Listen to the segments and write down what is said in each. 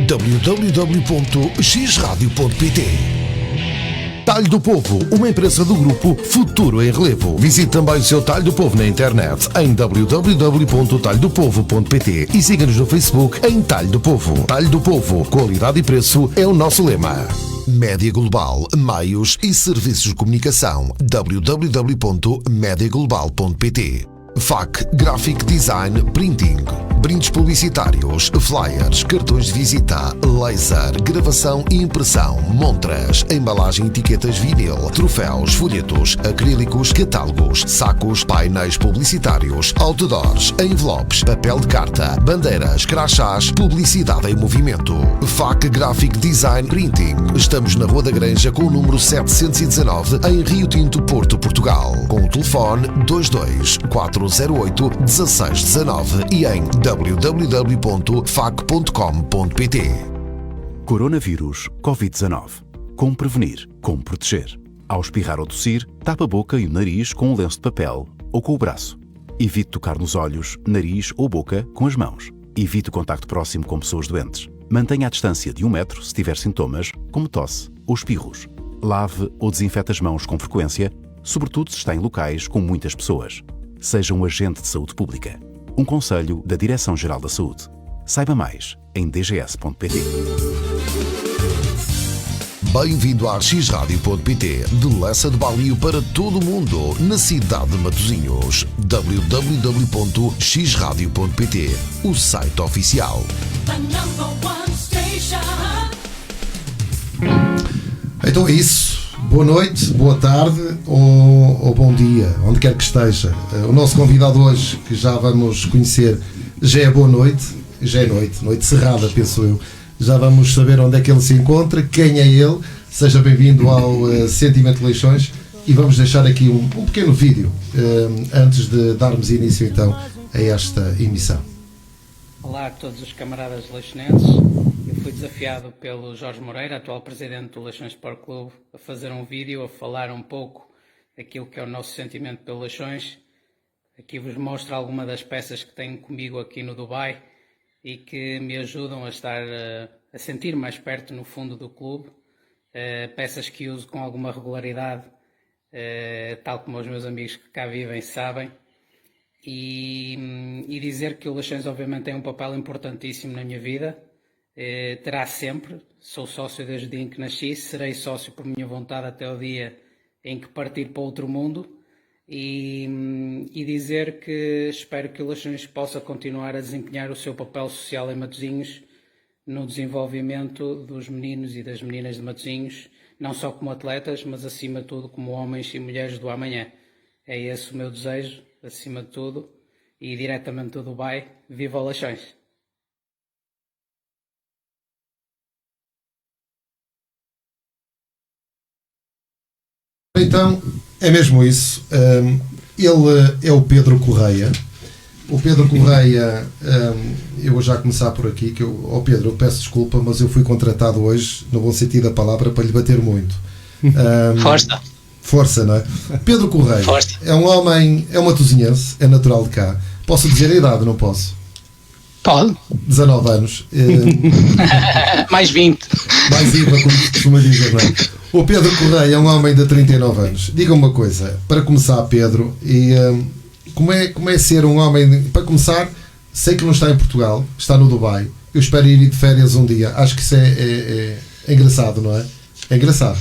www.xradio.pt. Talho do Povo, uma empresa do grupo Futuro em Relevo. Visite também o seu Talho do Povo na internet em www.talhodopovo.pt e siga-nos no Facebook em Talho do Povo. Talho do Povo, qualidade e preço é o nosso lema. Média Global, meios e serviços de comunicação. www.mediaglobal.pt. FAC Graphic Design Printing. Brindes publicitários, flyers, cartões de visita, laser, gravação e impressão, montras, embalagem e etiquetas vinil, troféus, folhetos, acrílicos, catálogos, sacos, painéis publicitários, outdoors, envelopes, papel de carta, bandeiras, crachás, publicidade em movimento. FAC Graphic Design Printing. Estamos na Rua da Granja com o número 719 em Rio Tinto, Porto, Portugal. Com o telefone 22 408 1619 e em www.fac.com.pt. Coronavírus Covid-19. Como prevenir? Como proteger? Ao espirrar ou tossir, tapa a boca e o nariz com um lenço de papel ou com o braço. Evite tocar nos olhos, nariz ou boca com as mãos. Evite o contacto próximo com pessoas doentes. Mantenha a distância de 1 metro se tiver sintomas, como tosse ou espirros. Lave ou desinfete as mãos com frequência, sobretudo se está em locais com muitas pessoas. Seja um agente de saúde pública. Um conselho da Direção-Geral da Saúde. Saiba mais em dgs.pt. Bem-vindo à xradio.pt, de Lessa de Balio para todo o mundo, na cidade de Matosinhos. www.xradio.pt, o site oficial. Então é isso. Boa noite, boa tarde ou bom dia, onde quer que esteja. O nosso convidado hoje, que já vamos conhecer, já é boa noite, já é noite cerrada, penso eu. Já vamos saber onde é que ele se encontra, quem é ele. Seja bem-vindo ao Sentimento de Leixões e vamos deixar aqui um pequeno vídeo antes de darmos início então a esta emissão. Olá a todos os camaradas leixonenses. Eu fui desafiado pelo Jorge Moreira, atual presidente do Leixões Sport Clube, a fazer um vídeo, a falar um pouco daquilo que é o nosso sentimento pelo Leixões. Aqui vos mostro alguma das peças que tenho comigo aqui no Dubai e que me ajudam a estar a sentir mais perto no fundo do clube. Peças que uso com alguma regularidade, tal como os meus amigos que cá vivem sabem. E dizer que o Leixões obviamente tem um papel importantíssimo na minha vida. Terá sempre. Sou sócio desde o dia em que nasci, serei sócio por minha vontade até o dia em que partir para outro mundo, e dizer que espero que o Leixões possa continuar a desempenhar o seu papel social em Matosinhos, no desenvolvimento dos meninos e das meninas de Matosinhos, não só como atletas, mas acima de tudo como homens e mulheres do amanhã. É esse o meu desejo, acima de tudo, e diretamente do Dubai, viva o Leixões! Então, é mesmo isso. Ele é o Pedro Correia. O Pedro Correia, eu vou já começar por aqui, Pedro, eu peço desculpa, mas eu fui contratado hoje, no bom sentido da palavra, para lhe bater muito. Força, não é? Pedro Correia é um homem, é um matosinhense, é natural de cá. Posso dizer a idade, não posso? Pode. 19 anos. Mais 20. Mais IVA, como se costuma dizer, não é? O Pedro Correia é um homem de 39 anos. Diga-me uma coisa, para começar, Pedro, como é ser um homem... Para começar, sei que não está em Portugal, está no Dubai. Eu espero ir de férias um dia. Acho que isso é engraçado, não é? É engraçado.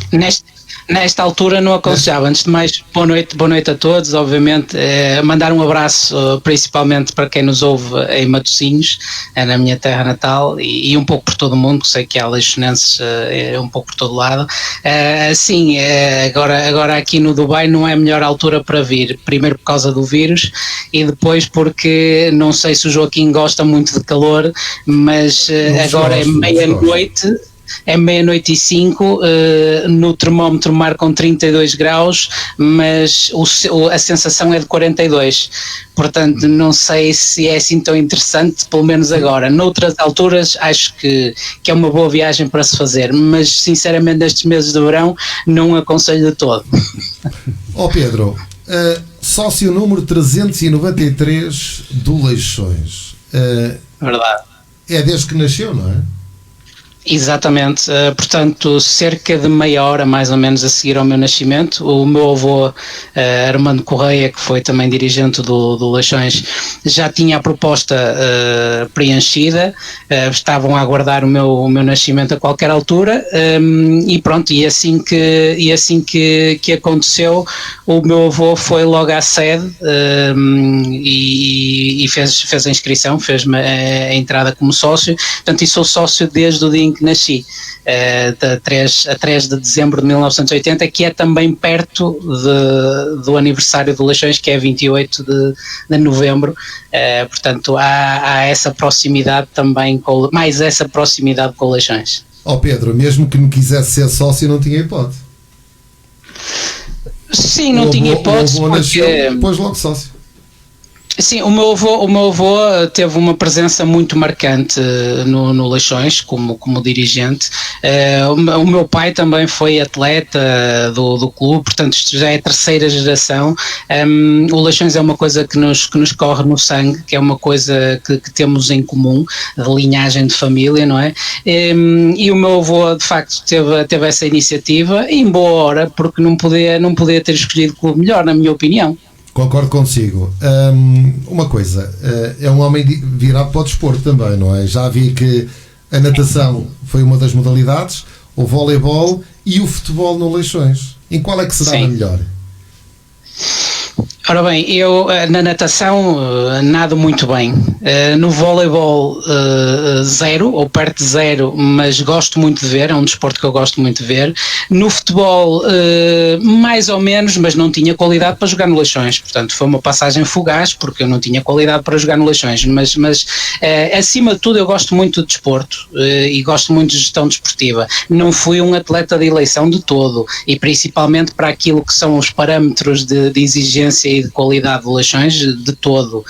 Nesta altura não aconselhava. Antes de mais, boa noite a todos. Obviamente, mandar um abraço principalmente para quem nos ouve em Matosinhos, na minha terra natal, e um pouco por todo o mundo, que sei que há leixonenses um pouco por todo lado. Sim, agora aqui no Dubai não é a melhor altura para vir, primeiro por causa do vírus e depois porque não sei se o Joaquim gosta muito de calor, mas agora é meia-noite. É meia-noite e 5, no termómetro marcam 32 graus, mas a sensação é de 42. Portanto, não sei se é assim tão interessante, pelo menos agora. Noutras alturas, acho que é uma boa viagem para se fazer, mas sinceramente, nestes meses de verão, não aconselho de todo. Pedro, sócio número 393 do Leixões. Verdade. É desde que nasceu, não é? Exatamente, portanto, cerca de meia hora mais ou menos a seguir ao meu nascimento, o meu avô Armando Correia, que foi também dirigente do Leixões, já tinha a proposta preenchida, estavam a aguardar o meu nascimento a qualquer altura, e pronto, e assim que aconteceu, o meu avô foi logo à sede e fez a inscrição, fez a entrada como sócio, portanto, e sou sócio desde o dia em que nasci, a 3 de dezembro de 1980, que é também perto do aniversário do Leixões, que é 28 de novembro, portanto há essa proximidade também, mais essa proximidade com o Leixões. Pedro, mesmo que não quisesse ser sócio, não tinha hipótese. Sim, não tinha hipótese. O avô nasceu, depois logo sócio. Sim, o meu avô teve uma presença muito marcante no Leixões como dirigente. O meu pai também foi atleta do clube, portanto isto já é a terceira geração. O Leixões é uma coisa que nos corre no sangue, que é uma coisa que temos em comum, de linhagem de família, não é? E o meu avô de facto teve essa iniciativa, em boa hora, porque não podia ter escolhido o clube melhor, na minha opinião. Concordo consigo. Uma coisa, é um homem virado para o desporto também, não é? Já vi que a natação foi uma das modalidades, o voleibol e o futebol no Leixões. Em qual é que se dá melhor? Ora bem, eu na natação nado muito bem, no voleibol zero, ou perto de zero, mas gosto muito de ver, é um desporto que eu gosto muito de ver. No futebol mais ou menos, mas não tinha qualidade para jogar no Leixões, portanto foi uma passagem fugaz, porque eu não tinha qualidade para jogar no Leixões, mas acima de tudo eu gosto muito de desporto e gosto muito de gestão desportiva. Não fui um atleta de eleição de todo, e principalmente para aquilo que são os parâmetros de exigência e de qualidade de Leixões, de todo,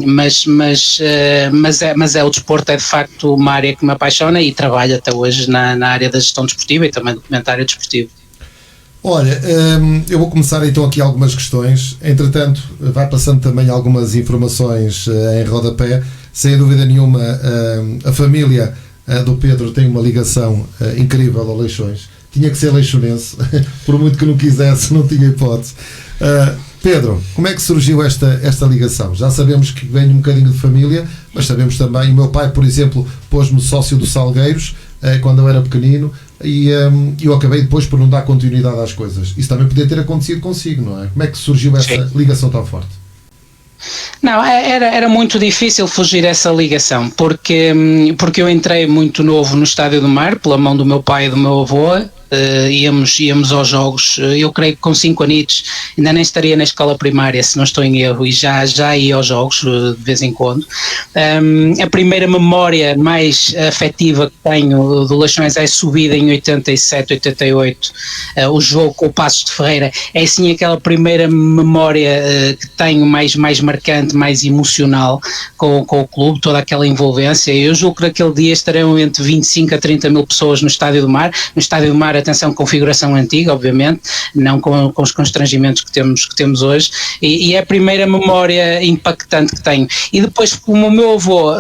mas o desporto é de facto uma área que me apaixona e trabalho até hoje na área da gestão desportiva e também do comentário desportivo. Olha, eu vou começar então aqui algumas questões, entretanto vai passando também algumas informações em rodapé. Sem dúvida nenhuma, a família do Pedro tem uma ligação incrível ao Leixões. Tinha que ser leixonense, por muito que não quisesse, não tinha hipótese. Pedro, como é que surgiu esta ligação? Já sabemos que vem um bocadinho de família, mas sabemos também, o meu pai, por exemplo, pôs-me sócio do Salgueiros quando eu era pequenino, e eu acabei depois por não dar continuidade às coisas. Isso também podia ter acontecido consigo, não é? Como é que surgiu essa ligação tão forte? Não, era muito difícil fugir essa ligação, porque eu entrei muito novo no Estádio do Mar, pela mão do meu pai e do meu avô. Íamos aos jogos, eu creio que com 5 anitos ainda nem estaria na escola primária, se não estou em erro, e já ia aos jogos de vez em quando. A primeira memória mais afetiva que tenho do Leixões é subida em 87, 88, o jogo com o Passos de Ferreira. É sim aquela primeira memória que tenho mais marcante, mais emocional com o clube, toda aquela envolvência. Eu julgo que naquele dia estarão entre 25 a 30 mil pessoas no Estádio do Mar. No Estádio do Mar, atenção, configuração antiga, obviamente, não com os constrangimentos que temos hoje, e é a primeira memória impactante que tenho. E depois, como o meu avô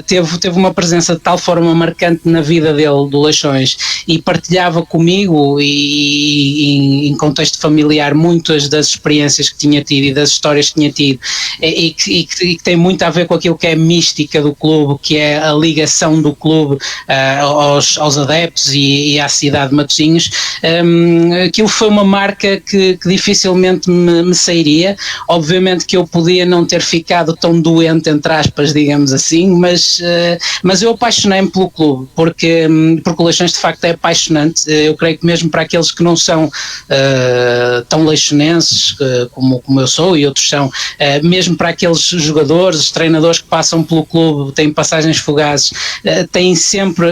teve uma presença de tal forma marcante na vida dele, do Leixões, e partilhava comigo, e em contexto familiar, muitas das experiências que tinha tido e das histórias que tinha tido, e que tem muito a ver com aquilo que é a mística do clube, que é a ligação do clube aos adeptos e à cidade de Matosinhos. Aquilo foi uma marca que dificilmente me sairia. Obviamente que eu podia não ter ficado tão doente, entre aspas, digamos assim, mas eu apaixonei-me pelo clube, porque o Leixões de facto é apaixonante. Eu creio que mesmo para aqueles que não são tão leixonenses como eu sou e outros são, mesmo para aqueles jogadores, treinadores que passam pelo clube, têm passagens fugazes,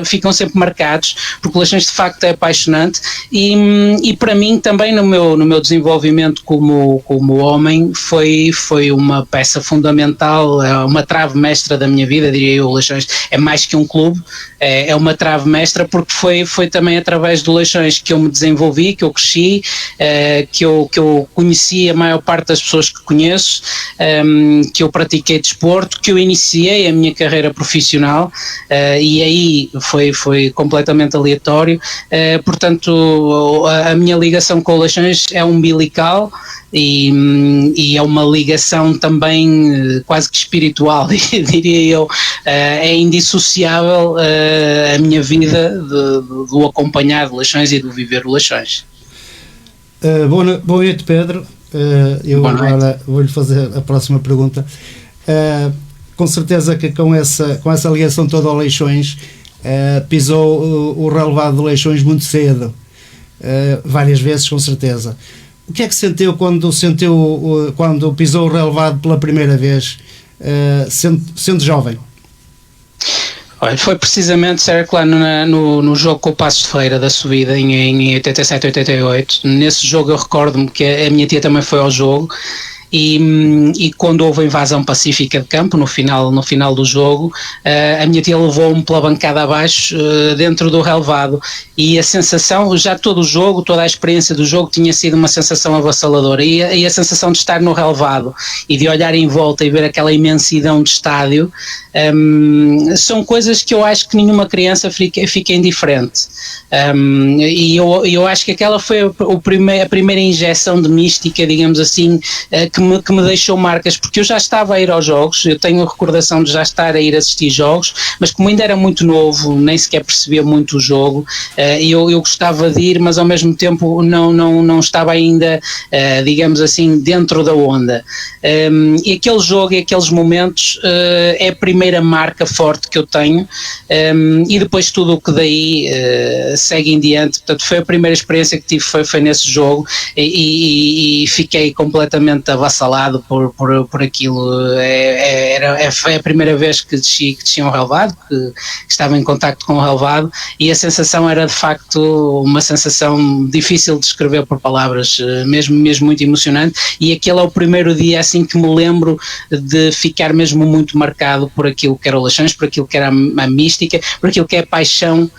ficam sempre marcados, porque o Leixões de facto é apaixonante. emocionante, e para mim também no meu desenvolvimento como homem foi uma peça fundamental, é uma trave mestra da minha vida, diria eu. O Leixões é mais que um clube, é uma trave mestra, porque foi também através do Leixões que eu me desenvolvi, que eu cresci, que eu conheci a maior parte das pessoas que conheço, que eu pratiquei desporto, que eu iniciei a minha carreira profissional, e aí foi completamente aleatório. Portanto, a minha ligação com o Leixões é umbilical, e é uma ligação também quase que espiritual, diria eu. É indissociável a minha vida do acompanhar de Leixões e do viver o Leixões. Boa noite, Pedro. Eu agora vou-lhe fazer a próxima pergunta. Com certeza que com essa ligação toda ao Leixões, pisou o relevado de Leixões muito cedo, várias vezes, com certeza. O que é que sentiu quando pisou o relevado pela primeira vez, sendo jovem? Olha, foi precisamente, claro, no jogo com o Passos de Ferreira da subida em 87, 88. Nesse jogo eu recordo-me que a minha tia também foi ao jogo, e quando houve a invasão pacífica de campo, no final do jogo, a minha tia levou-me pela bancada abaixo, dentro do relevado, e a sensação, já todo o jogo, toda a experiência do jogo tinha sido uma sensação avassaladora, e a sensação de estar no relevado e de olhar em volta e ver aquela imensidão de estádio, são coisas que eu acho que nenhuma criança fica indiferente, e eu acho que aquela foi a primeira injeção de mística, digamos assim, que me deixou marcas, porque eu já estava a ir aos jogos, eu tenho a recordação de já estar a ir assistir jogos, mas como ainda era muito novo, nem sequer percebia muito o jogo, eu gostava de ir, mas ao mesmo tempo não estava ainda, digamos assim, dentro da onda, e aquele jogo e aqueles momentos é a primeira marca forte que eu tenho, e depois tudo o que daí segue em diante. Portanto, foi a primeira experiência que tive, foi nesse jogo, e fiquei completamente avassalado por aquilo. Foi a primeira vez que desci um relevado, que estava em contacto com o relevado, e a sensação era de facto uma sensação difícil de descrever por palavras, mesmo muito emocionante, e aquele é o primeiro dia assim que me lembro de ficar mesmo muito marcado por aquilo que era o Leixões, por aquilo que era a mística, por aquilo que é a paixão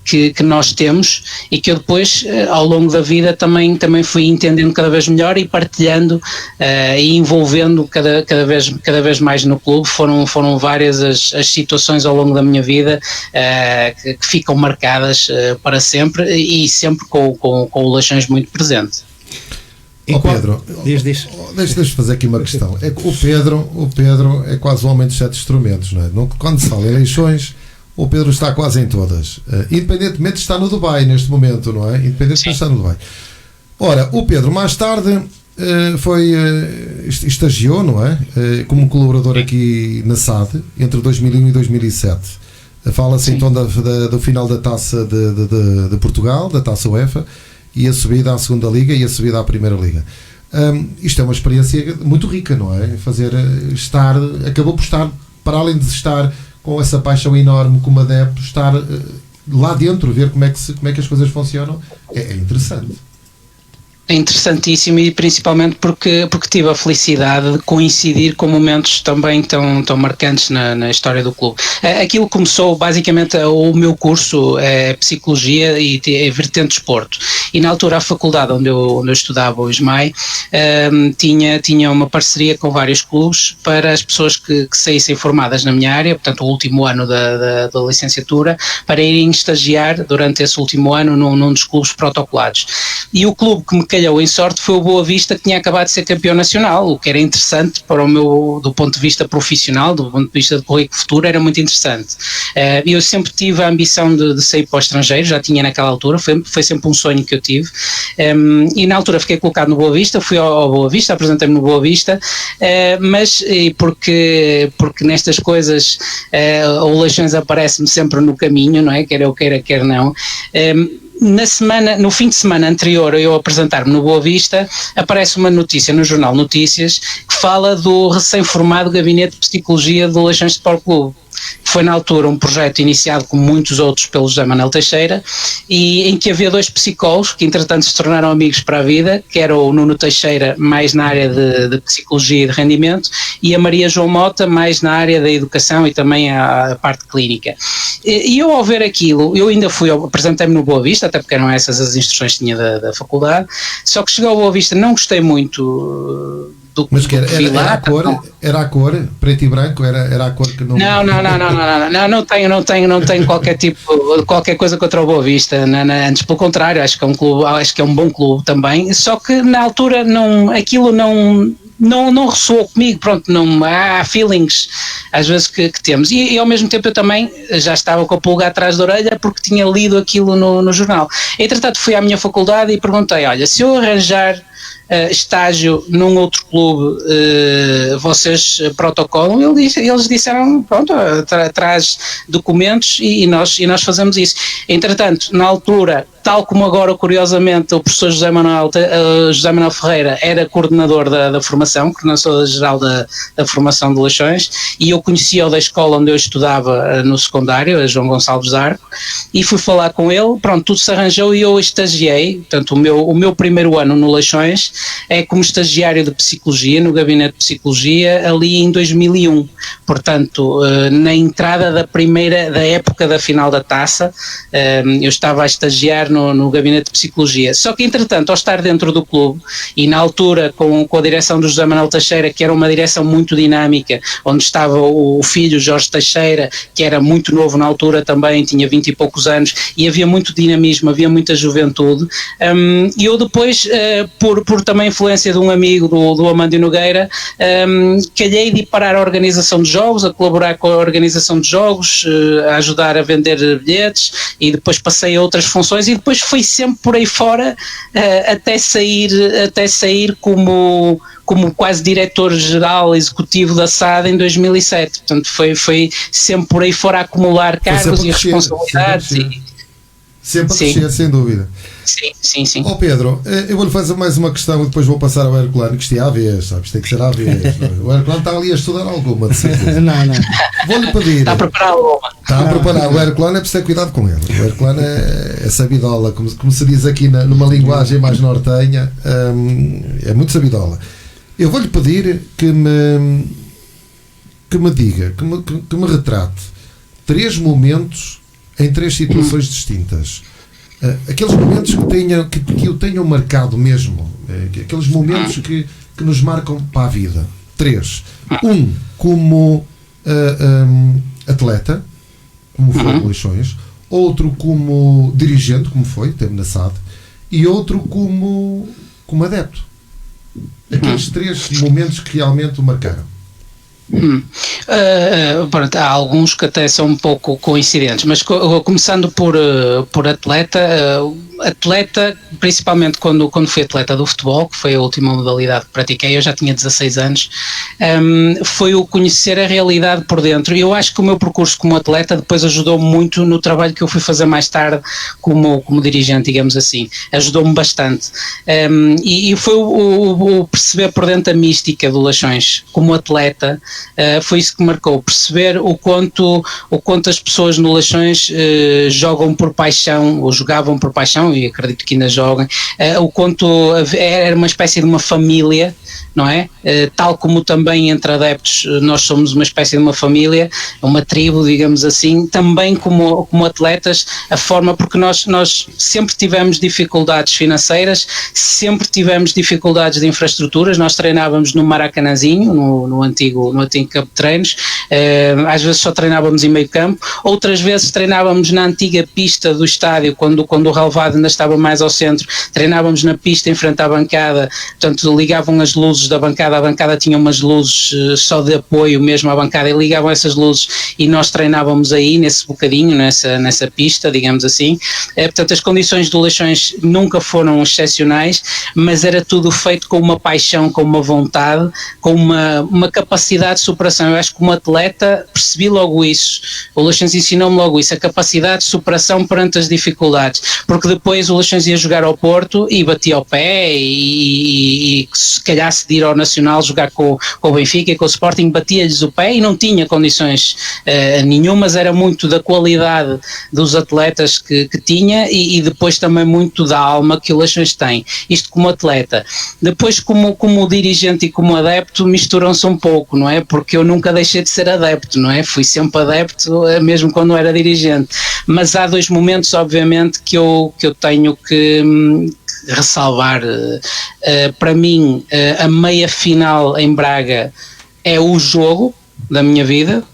que nós temos, e que eu depois, ao longo da vida, também fui entendendo cada vez melhor e partilhando, e envolvendo cada vez mais no clube. Foram várias as situações ao longo da minha vida que ficam marcadas para sempre, e sempre com o Leixões muito presente. Pedro, deixa-me fazer aqui uma questão. É que o Pedro é quase o homem dos 7 instrumentos, não é? Quando se fala em Leixões, o Pedro está quase em todas, independentemente de estar no Dubai neste momento, não é? Independentemente de estar no Dubai. Ora, o Pedro mais tarde estagiou, não é? Como colaborador aqui na SAD entre 2001 e 2007. Fala-se então do final da Taça de Portugal, da Taça UEFA, e a subida à segunda Liga e a subida à Primeira Liga. Isto é uma experiência muito rica, não é? Acabou por estar, para além de estar com essa paixão enorme como adepto, estar lá dentro, ver como é que as coisas funcionam, é interessante. É interessantíssimo, e principalmente porque tive a felicidade de coincidir com momentos também tão marcantes na história do clube. Aquilo começou, basicamente, o meu curso é Psicologia e é vertente de Desporto, e na altura a faculdade onde eu estudava, o ISMAI, tinha uma parceria com vários clubes para as pessoas que saíssem formadas na minha área, portanto o último ano da licenciatura, para irem estagiar durante esse último ano num dos clubes protocolados. E o clube que me calhou em sorte foi o Boa Vista, que tinha acabado de ser campeão nacional, o que era interessante para do ponto de vista profissional, do ponto de vista de currículo futuro, era muito interessante. Eu sempre tive a ambição de sair para o estrangeiro, já tinha naquela altura, foi sempre um sonho que eu tive, e na altura fiquei colocado no Boa Vista, fui ao Boa Vista, apresentei-me no Boa Vista, mas porque nestas coisas o Leixões aparece-me sempre no caminho, não é? Quer eu queira, quer não. No fim de semana anterior a eu apresentar-me no Boa Vista, aparece uma notícia no jornal Notícias que fala do recém-formado Gabinete de Psicologia do Leixões Sport Clube. foi na altura um projeto iniciado como muitos outros pelo José Manuel Teixeira, e em que havia 2 psicólogos que entretanto se tornaram amigos para a vida, que era o Nuno Teixeira, mais na área de psicologia e de rendimento, e a Maria João Mota, mais na área da educação e também a parte clínica. E eu, ao ver aquilo, eu ainda apresentei-me no Boa Vista, até porque eram essas as instruções que tinha da faculdade, só que cheguei ao Boa Vista, não gostei muito do mas que era a cor preto e branco, era a cor que não... Não tenho qualquer coisa contra o Boa Vista, antes pelo contrário, acho que é um clube, acho que é um bom clube também, só que na altura aquilo não ressoou comigo, pronto, não há feelings às vezes que temos, e ao mesmo tempo eu também já estava com a pulga atrás da orelha porque tinha lido aquilo no jornal. Entretanto fui à minha faculdade e perguntei, olha, se eu arranjar estágio num outro clube, vocês protocolam? Eles disseram, pronto, traz documentos e nós fazemos isso. Entretanto, na altura, tal como agora, curiosamente, o professor José Manuel Ferreira era coordenador da formação, coordenador geral da formação de Leixões, e eu conhecia-o da escola onde eu estudava no secundário, a João Gonçalves d'Arco, e fui falar com ele, pronto, tudo se arranjou e eu estagiei, portanto o meu primeiro ano no Leixões é como estagiário de Psicologia, no Gabinete de Psicologia, ali em 2001, portanto, na entrada da época da final da taça, eu estava a estagiar no Gabinete de Psicologia, só que entretanto, ao estar dentro do clube, e na altura com a direção do José Manuel Teixeira, que era uma direção muito dinâmica, onde estava o filho Jorge Teixeira, que era muito novo na altura também, tinha 20 e poucos anos, e havia muito dinamismo, havia muita juventude, e eu depois, por também influência de um amigo do Amândio Nogueira, calhei de ir parar a organização de jogos, a colaborar com a organização de jogos, a ajudar a vender bilhetes, e depois passei a outras funções, e depois fui sempre por aí fora, até sair como quase diretor-geral executivo da SAD em 2007, portanto foi sempre por aí fora a acumular cargos e responsabilidades. Sempre a crescer, sem dúvida. Sim. Pedro, eu vou-lhe fazer mais uma questão e depois vou passar ao Herculano, que isto é à vez, sabes? Tem que ser à vez. O Herculano está ali a estudar alguma, de certeza. Não. Vou-lhe pedir. Está a preparar alguma. Está a preparar. O Herculano é preciso ter cuidado com ele. O Herculano é sabidola, como se diz aqui numa linguagem mais nortenha, é muito sabidola. Eu vou-lhe pedir que me diga, que me retrate 3 momentos em 3 situações distintas. Aqueles momentos que o tenham marcado mesmo, aqueles momentos que nos marcam para a vida. 3. Como atleta, como foi o Leixões, outro como dirigente, como foi, teve na SAD, e outro como adepto. Aqueles 3 momentos que realmente o marcaram. Pronto, há alguns que até são um pouco coincidentes, mas começando por atleta, principalmente quando fui atleta do futebol, que foi a última modalidade que pratiquei, eu já tinha 16 anos, foi o conhecer a realidade por dentro. Eu acho que o meu percurso como atleta depois ajudou-me muito no trabalho que eu fui fazer mais tarde como dirigente, digamos assim, ajudou-me bastante, e foi o perceber por dentro a mística do Leixões como atleta. Foi isso que marcou, perceber o quanto as pessoas no Leixões jogam por paixão, ou jogavam por paixão, e acredito que ainda jogam, o quanto era uma espécie de uma família, não é? Tal como também entre adeptos nós somos uma espécie de uma família, uma tribo, digamos assim, também como atletas, a forma, porque nós sempre tivemos dificuldades financeiras, sempre tivemos dificuldades de infraestruturas, nós treinávamos no Maracanãzinho, no antigo campo de treinos, às vezes só treinávamos em meio campo, outras vezes treinávamos na antiga pista do estádio, quando o relvado ainda estava mais ao centro, treinávamos na pista em frente à bancada, portanto ligavam as luzes da bancada, a bancada tinha umas luzes só de apoio mesmo à bancada, e ligavam essas luzes e nós treinávamos aí nesse bocadinho, nessa pista, digamos assim. Portanto, as condições do Leixões nunca foram excepcionais, mas era tudo feito com uma paixão, com uma vontade, com uma capacidade de superação. Eu acho que como atleta percebi logo isso, o Leixões ensinou-me logo isso, a capacidade de superação perante as dificuldades, porque depois o Leixões ia jogar ao Porto e batia ao pé e se calhar de ir ao Nacional jogar com o Benfica e com o Sporting, batia-lhes o pé e não tinha condições nenhumas, era muito da qualidade dos atletas que tinha e depois também muito da alma que o Leixões tem, isto como atleta. Depois como dirigente e como adepto misturam-se um pouco, não é? Porque eu nunca deixei de ser adepto, não é? Fui sempre adepto, mesmo quando era dirigente, mas há dois momentos obviamente que eu tenho que ressalvar. Para mim a meia final em Braga é o jogo da minha vida,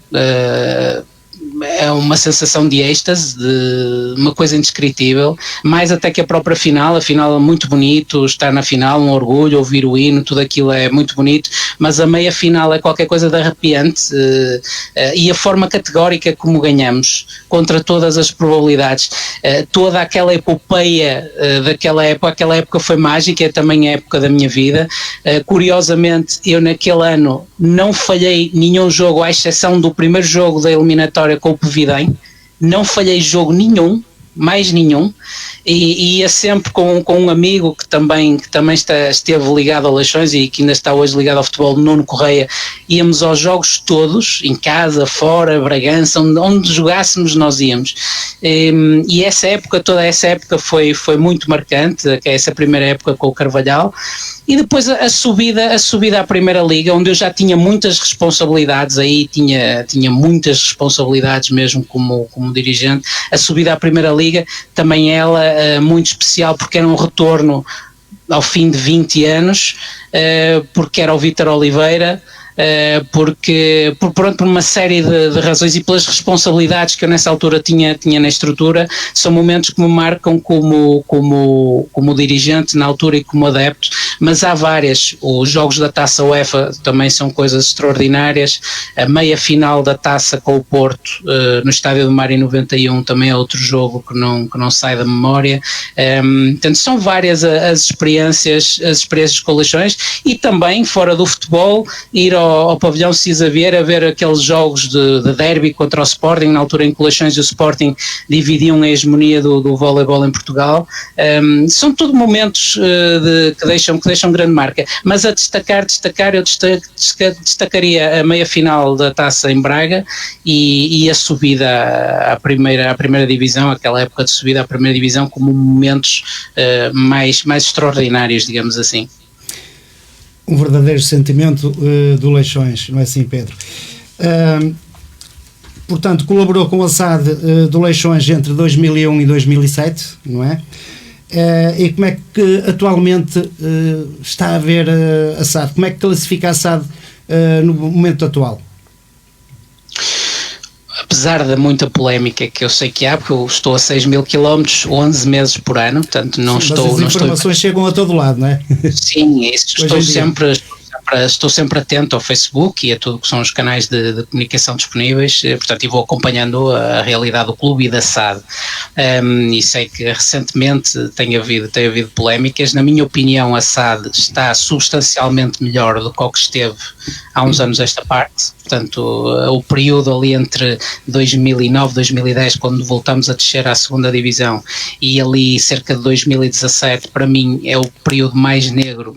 é uma sensação de êxtase, de uma coisa indescritível, mais até que a própria final. A final é muito bonito, estar na final, um orgulho, ouvir o hino, tudo aquilo é muito bonito, mas a meia final é qualquer coisa de arrepiante, e a forma categórica como ganhamos, contra todas as probabilidades, toda aquela epopeia daquela época, aquela época foi mágica, é também a época da minha vida. Curiosamente, eu naquele ano não falhei nenhum jogo, à exceção do primeiro jogo da eliminatória com o Pevidem, não falhei jogo nenhum, mais nenhum, e ia sempre com um amigo que também esteve ligado a Leixões e que ainda está hoje ligado ao futebol, Nuno Correia. Íamos aos jogos todos, em casa, fora, Bragança, onde jogássemos nós íamos, e toda essa época foi muito marcante, essa primeira época com o Carvalhal. E depois a subida à Primeira Liga, onde eu já tinha muitas responsabilidades, aí tinha muitas responsabilidades mesmo como dirigente. A subida à Primeira Liga, também ela muito especial, porque era um retorno ao fim de 20 anos, porque era o Vítor Oliveira, por uma série de razões e pelas responsabilidades que eu nessa altura tinha na estrutura. São momentos que me marcam como dirigente na altura e como adepto, mas há várias. Os jogos da Taça UEFA também são coisas extraordinárias, a meia final da Taça com o Porto no Estádio do Mar em 91 também é outro jogo que não sai da memória. Portanto, são várias as experiências com Leixões, e também fora do futebol, ir ao pavilhão Cisa Vieira a ver aqueles jogos de derby contra o Sporting, na altura em que o Leixões e o Sporting dividiam a hegemonia do voleibol em Portugal. São tudo momentos que deixam grande marca, mas a destacar eu destacaria a meia final da Taça em Braga e a subida à primeira divisão, aquela época de subida à primeira divisão, como momentos mais extraordinários, digamos assim. Um verdadeiro sentimento do Leixões, não é assim, Pedro? Portanto, colaborou com a SAD do Leixões entre 2001 e 2007, não é? E como é que atualmente está a ver a SAD? Como é que classifica a SAD no momento atual? Apesar da muita polémica que eu sei que há, porque eu estou a 6.000 km, 11 meses por ano, portanto não estou... Mas as informações chegam a todo lado, não é? Sim, é isso. Estou sempre atento ao Facebook e a tudo que são os canais de comunicação disponíveis, portanto, e vou acompanhando a realidade do clube e da SAD. E sei que recentemente tem havido polémicas. Na minha opinião, a SAD está substancialmente melhor do que o que esteve há uns anos esta parte. Portanto, o período ali entre 2009 e 2010, quando voltamos a descer à segunda divisão, e ali cerca de 2017, para mim é o período mais negro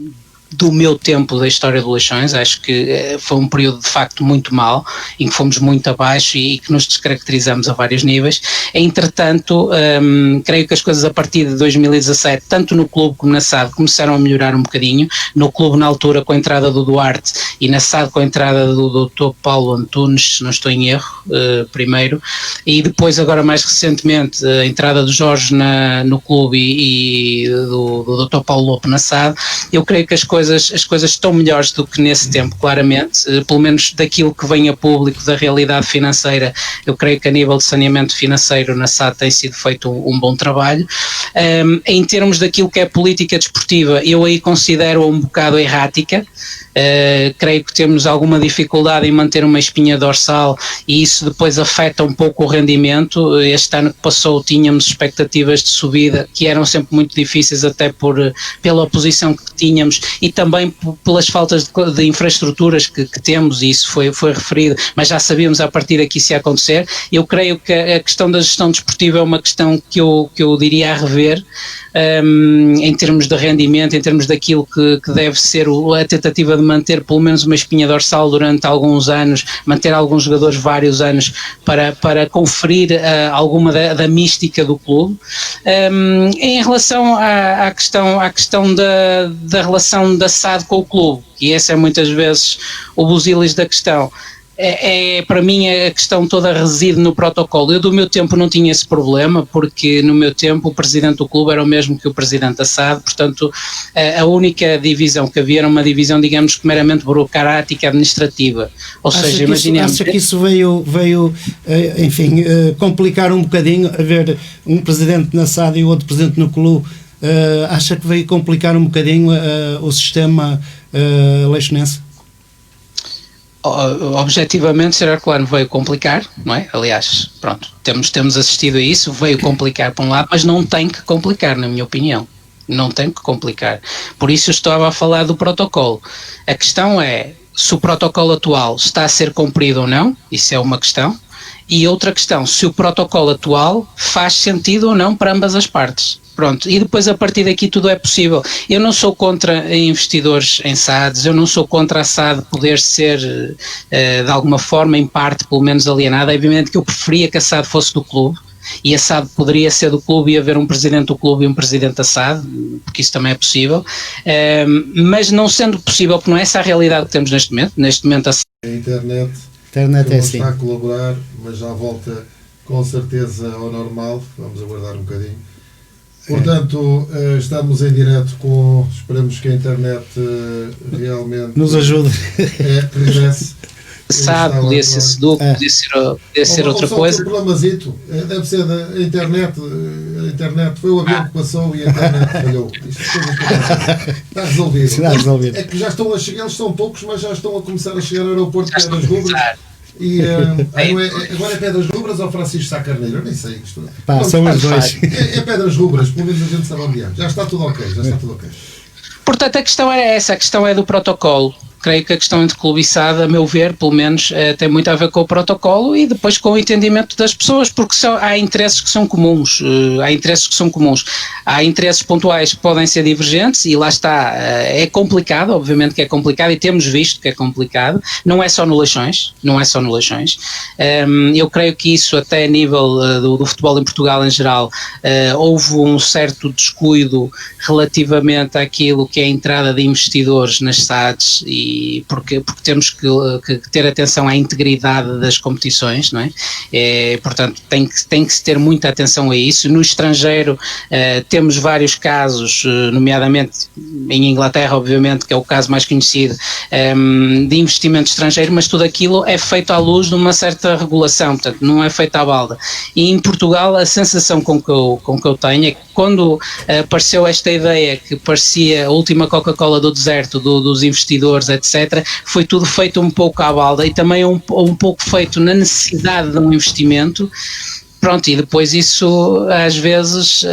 do meu tempo da história do Leixões. Acho que foi um período de facto muito mau, em que fomos muito abaixo e que nos descaracterizamos a vários níveis. Entretanto, creio que as coisas a partir de 2017, tanto no clube como na SAD, começaram a melhorar um bocadinho. No clube, na altura, com a entrada do Duarte, e na SAD com a entrada do Dr. Paulo Antunes, se não estou em erro, primeiro, e depois agora mais recentemente a entrada do Jorge no clube e do Dr. Paulo Lopo na SAD. Eu creio que as coisas estão melhores do que nesse tempo, claramente, pelo menos daquilo que vem a público, da realidade financeira. Eu creio que a nível de saneamento financeiro na SAD tem sido feito um bom trabalho. Em termos daquilo que é política desportiva, eu aí considero um bocado errática. Creio que temos alguma dificuldade em manter uma espinha dorsal e isso depois afeta um pouco o rendimento. Este ano que passou tínhamos expectativas de subida que eram sempre muito difíceis, até pela oposição que tínhamos, e também pelas faltas de infraestruturas que temos, e isso foi referido, mas já sabíamos a partir daqui se ia acontecer. Eu creio que a questão da gestão desportiva é uma questão que eu diria a rever, em termos de rendimento, em termos daquilo que deve ser a tentativa de manter pelo menos uma espinha dorsal durante alguns anos, manter alguns jogadores vários anos para conferir alguma da mística do clube. Em relação à questão da relação da SAD com o clube, e esse é muitas vezes o busilis da questão, para mim a questão toda reside no protocolo. Eu do meu tempo não tinha esse problema, porque no meu tempo o presidente do clube era o mesmo que o presidente da SAD, portanto a única divisão que havia era uma divisão, digamos, meramente burocrática, administrativa, ou seja, imaginemos... Acha que isso veio enfim, complicar um bocadinho, haver um presidente na SAD e outro presidente no clube? Acha que veio complicar um bocadinho o sistema leixonense? Objetivamente, ser Herculano veio complicar, não é? Aliás, pronto, temos assistido a isso, veio complicar por um lado, mas não tem que complicar, na minha opinião. Não tem que complicar. Por isso eu estava a falar do protocolo. A questão é se o protocolo atual está a ser cumprido ou não, isso é uma questão. E outra questão, se o protocolo atual faz sentido ou não para ambas as partes. Pronto, e depois a partir daqui tudo é possível. Eu não sou contra investidores em SADs, eu não sou contra a SAD poder ser de alguma forma, em parte, pelo menos alienada. Obviamente que eu preferia que a SAD fosse do clube, e a SAD poderia ser do clube e haver um presidente do clube e um presidente da SAD, porque isso também é possível, mas não sendo possível, porque não é essa a realidade que temos neste momento a SAD... A internet é assim. Está a colaborar, mas já volta com certeza ao normal, vamos aguardar um bocadinho. Portanto, estamos em direto esperamos que a internet realmente nos ajude. Regresse. SAD, podia ser SEDUC, podia ser outra coisa. O problemazito deve ser da internet. A internet foi o avião que passou e a internet falhou. Isto está resolvido. Está resolvido. É que já estão a chegar, eles são poucos, mas já estão a começar a chegar ao aeroporto de Pedras Rubras. E agora é Pedras Rubras ou Francisco Sá Carneiro? Eu nem sei isto. São os dois. É Pedras Rubras, pelo menos a gente sabe onde é. Já está tudo ok. Portanto, a questão era essa, a questão é do protocolo. Creio que a questão de clube e SAD, a meu ver, pelo menos, tem muito a ver com o protocolo e depois com o entendimento das pessoas, porque há interesses que são comuns, há interesses pontuais que podem ser divergentes e lá está, é complicado, obviamente que é complicado e temos visto que é complicado, não é só no Leixões, eu creio que isso até a nível do futebol em Portugal em geral, houve um certo descuido relativamente àquilo que é a entrada de investidores nas SADs e porque temos que ter atenção à integridade das competições, não é? Portanto, tem que se ter muita atenção a isso. No estrangeiro temos vários casos, nomeadamente em Inglaterra, obviamente, que é o caso mais conhecido, de investimento estrangeiro, mas tudo aquilo é feito à luz de uma certa regulação, portanto, não é feito à balda. E em Portugal, a sensação com que eu tenho é que quando apareceu esta ideia que parecia a última Coca-Cola do deserto, dos investidores, etc., foi tudo feito um pouco à balda e também um pouco feito na necessidade de um investimento. Pronto, e depois isso às vezes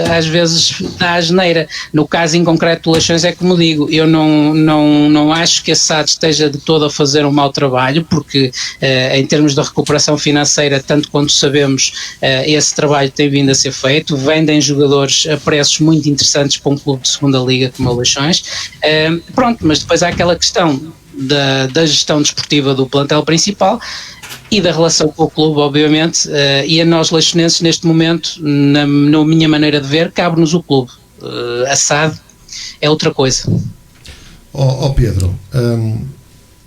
dá asneira. No caso em concreto do Leixões é como digo, eu não acho que a SAD esteja de todo a fazer um mau trabalho, porque em termos de recuperação financeira, tanto quanto sabemos, esse trabalho tem vindo a ser feito, vendem jogadores a preços muito interessantes para um clube de segunda liga como o Leixões, pronto, mas depois há aquela questão da gestão desportiva do plantel principal e da relação com o clube, obviamente, e a nós leixonenses neste momento, na minha maneira de ver, cabe-nos o clube. A SAD é outra coisa. Pedro,